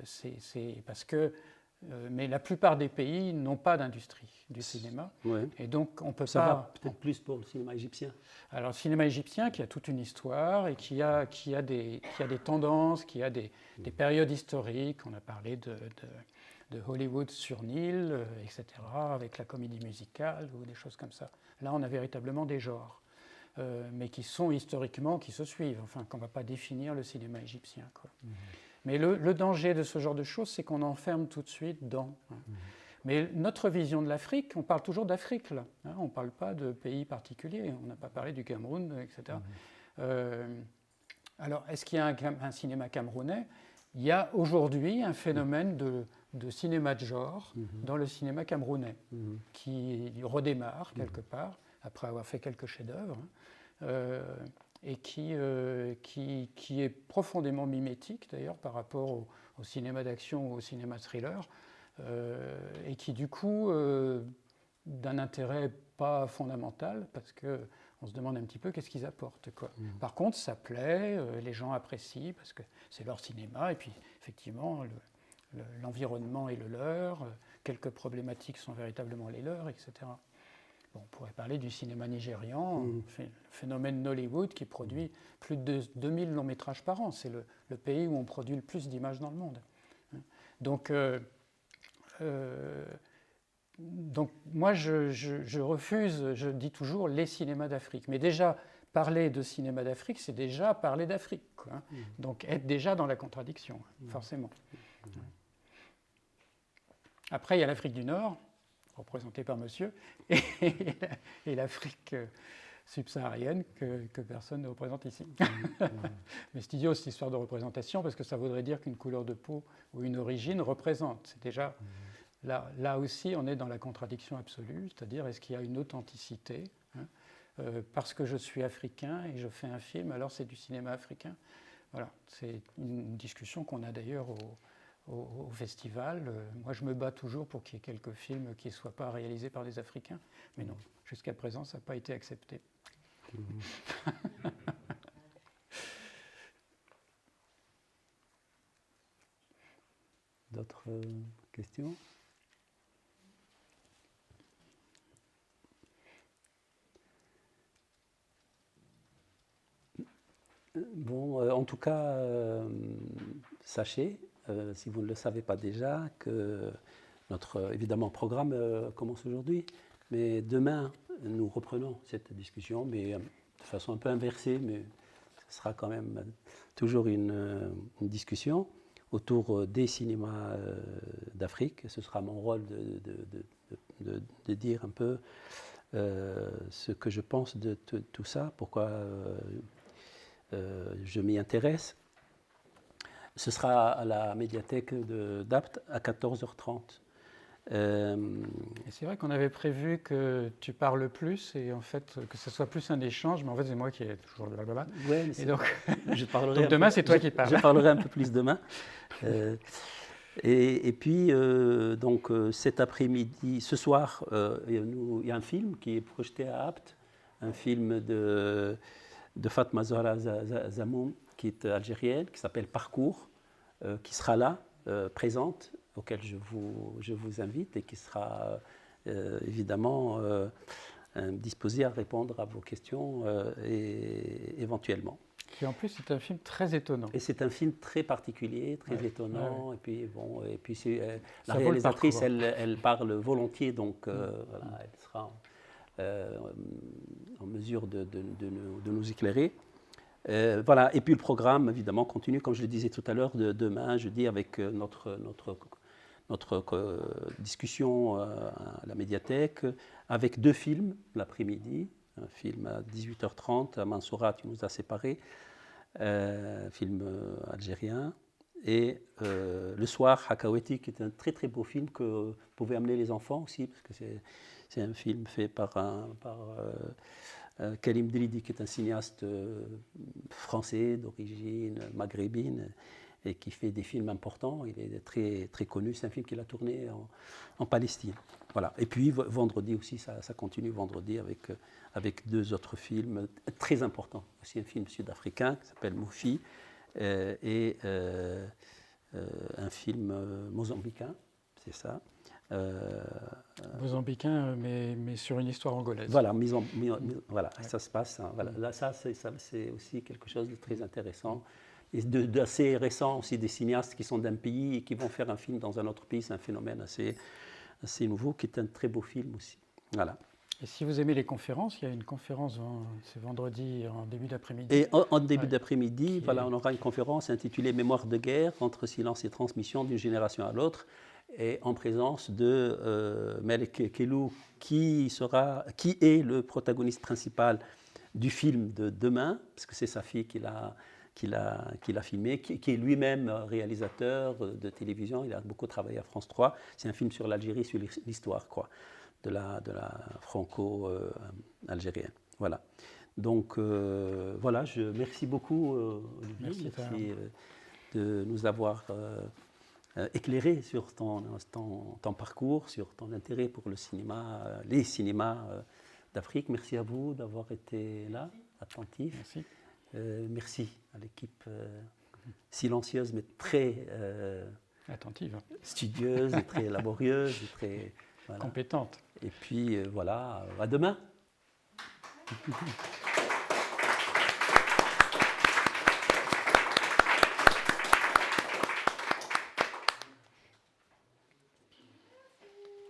c'est parce que... mais la plupart des pays n'ont pas d'industrie du cinéma. Ouais. Et donc, on peut ça va peut-être plus pour le cinéma égyptien. Alors, le cinéma égyptien, qui a toute une histoire et qui a des tendances, qui a des périodes historiques. On a parlé Hollywood sur Nil, etc., avec la comédie musicale ou des choses comme ça. Là, on a véritablement des genres, mais qui sont historiquement, qui se suivent, enfin, qu'on ne va pas définir le cinéma égyptien, quoi. Mais le danger de ce genre de choses, c'est qu'on enferme tout de suite dans... Mais notre vision de l'Afrique, on parle toujours d'Afrique, là. Hein, on ne parle pas de pays particuliers, on n'a pas parlé du Cameroun, etc. Alors, est-ce qu'il y a un cinéma camerounais? Il y a aujourd'hui un phénomène de cinéma de genre dans le cinéma camerounais, qui redémarre quelque part, après avoir fait quelques chefs-d'œuvre, et qui est profondément mimétique, d'ailleurs, par rapport au cinéma d'action ou au cinéma thriller, et qui, du coup, d'un intérêt pas fondamental, parce qu'on se demande un petit peu qu'est-ce qu'ils apportent, quoi. Par contre, ça plaît, les gens apprécient, parce que c'est leur cinéma, et puis, effectivement, l'environnement est le leur, quelques problématiques sont véritablement les leurs, etc. Bon, on pourrait parler du cinéma nigérian, le phénomène Nollywood qui produit plus de 2000 longs métrages par an. C'est le pays où on produit le plus d'images dans le monde. Donc moi, je refuse, je dis toujours les cinémas d'Afrique. Mais déjà, parler de cinéma d'Afrique, c'est déjà parler d'Afrique, quoi, hein. Donc être déjà dans la contradiction, forcément. Après, il y a l'Afrique du Nord, représentée par monsieur, et l'Afrique subsaharienne que personne ne représente ici. Mais c'est idiot cette histoire de représentation, parce que ça voudrait dire qu'une couleur de peau ou une origine représente. C'est déjà, là aussi, on est dans la contradiction absolue, c'est-à-dire est-ce qu'il y a une authenticité, hein, parce que je suis africain et je fais un film, alors c'est du cinéma africain. Voilà, c'est une discussion qu'on a d'ailleurs au festival. Moi, je me bats toujours pour qu'il y ait quelques films qui ne soient pas réalisés par des Africains. Mais non, jusqu'à présent, ça n'a pas été accepté. D'autres questions? Bon, en tout cas, sachez, si vous ne le savez pas déjà, que notre, évidemment, programme commence aujourd'hui, mais demain, nous reprenons cette discussion, mais de façon un peu inversée, mais ce sera quand même toujours une discussion autour des cinémas d'Afrique. Ce sera mon rôle de dire un peu ce que je pense de tout ça, pourquoi je m'y intéresse. Ce sera à la médiathèque d'Apt à 14h30. Et c'est vrai qu'on avait prévu que tu parles plus et en fait que ce soit plus un échange, mais en fait c'est moi qui ai toujours le blablabla. Ouais, mais et donc, je parlerai donc demain c'est toi qui parles. Je parlerai un peu plus demain. Et puis donc cet après-midi, ce soir, il y a un film qui est projeté à Apt, un film de Fatma Zahra Zamoum, qui est algérienne, qui s'appelle Parcours, qui sera là, présente, auquel je vous invite et qui sera évidemment disposé à répondre à vos questions et éventuellement. Et en plus, c'est un film très étonnant. Et c'est un film très particulier, très étonnant. Ouais. Et puis, bon, la réalisatrice, elle parle volontiers, donc voilà, elle sera en mesure de nous éclairer. Voilà. Et puis le programme, évidemment, continue, comme je le disais tout à l'heure, demain, jeudi, avec notre discussion à la médiathèque, avec 2 films l'après-midi. Un film à 18h30, à Mansoura, tu nous as séparés, film algérien. Et le soir, Hakaweti, qui est un très très beau film que vous pouvez amener les enfants aussi, parce que c'est un film fait par Karim Dridi, qui est un cinéaste français d'origine maghrébine et qui fait des films importants. Il est très, très connu. C'est un film qu'il a tourné en Palestine. Voilà. Et puis vendredi aussi, ça continue vendredi avec 2 autres films très importants. Aussi un film sud-africain qui s'appelle Moufi et un film mozambicain, c'est ça. Mozambicain, mais sur une histoire angolaise. Voilà, voilà, ça se passe. Hein, voilà. Là, ça, c'est aussi quelque chose de très intéressant. et d'assez récents aussi, des cinéastes qui sont d'un pays et qui vont faire un film dans un autre pays. C'est un phénomène assez nouveau, qui est un très beau film aussi. Voilà. Et si vous aimez les conférences, il y a une conférence, c'est vendredi en début d'après-midi. Et en début d'après-midi, voilà, on aura une conférence intitulée « Mémoire de guerre, entre silence et transmission d'une génération à l'autre », et en présence de Melek Kelou, qui est le protagoniste principal du film de demain, parce que c'est sa fille qui l'a filmé, qui est lui-même réalisateur de télévision. Il a beaucoup travaillé à France 3. C'est un film sur l'Algérie, sur l'histoire, quoi, de la franco-algérienne. Voilà. Donc, voilà, merci beaucoup, Olivier. Merci de nous avoir éclairé sur ton parcours, sur ton intérêt pour le cinéma, les cinémas d'Afrique. Merci à vous d'avoir été là, attentif. Merci. Merci à l'équipe silencieuse, mais très attentive, studieuse, et très laborieuse, et très compétente. Et puis voilà, à demain.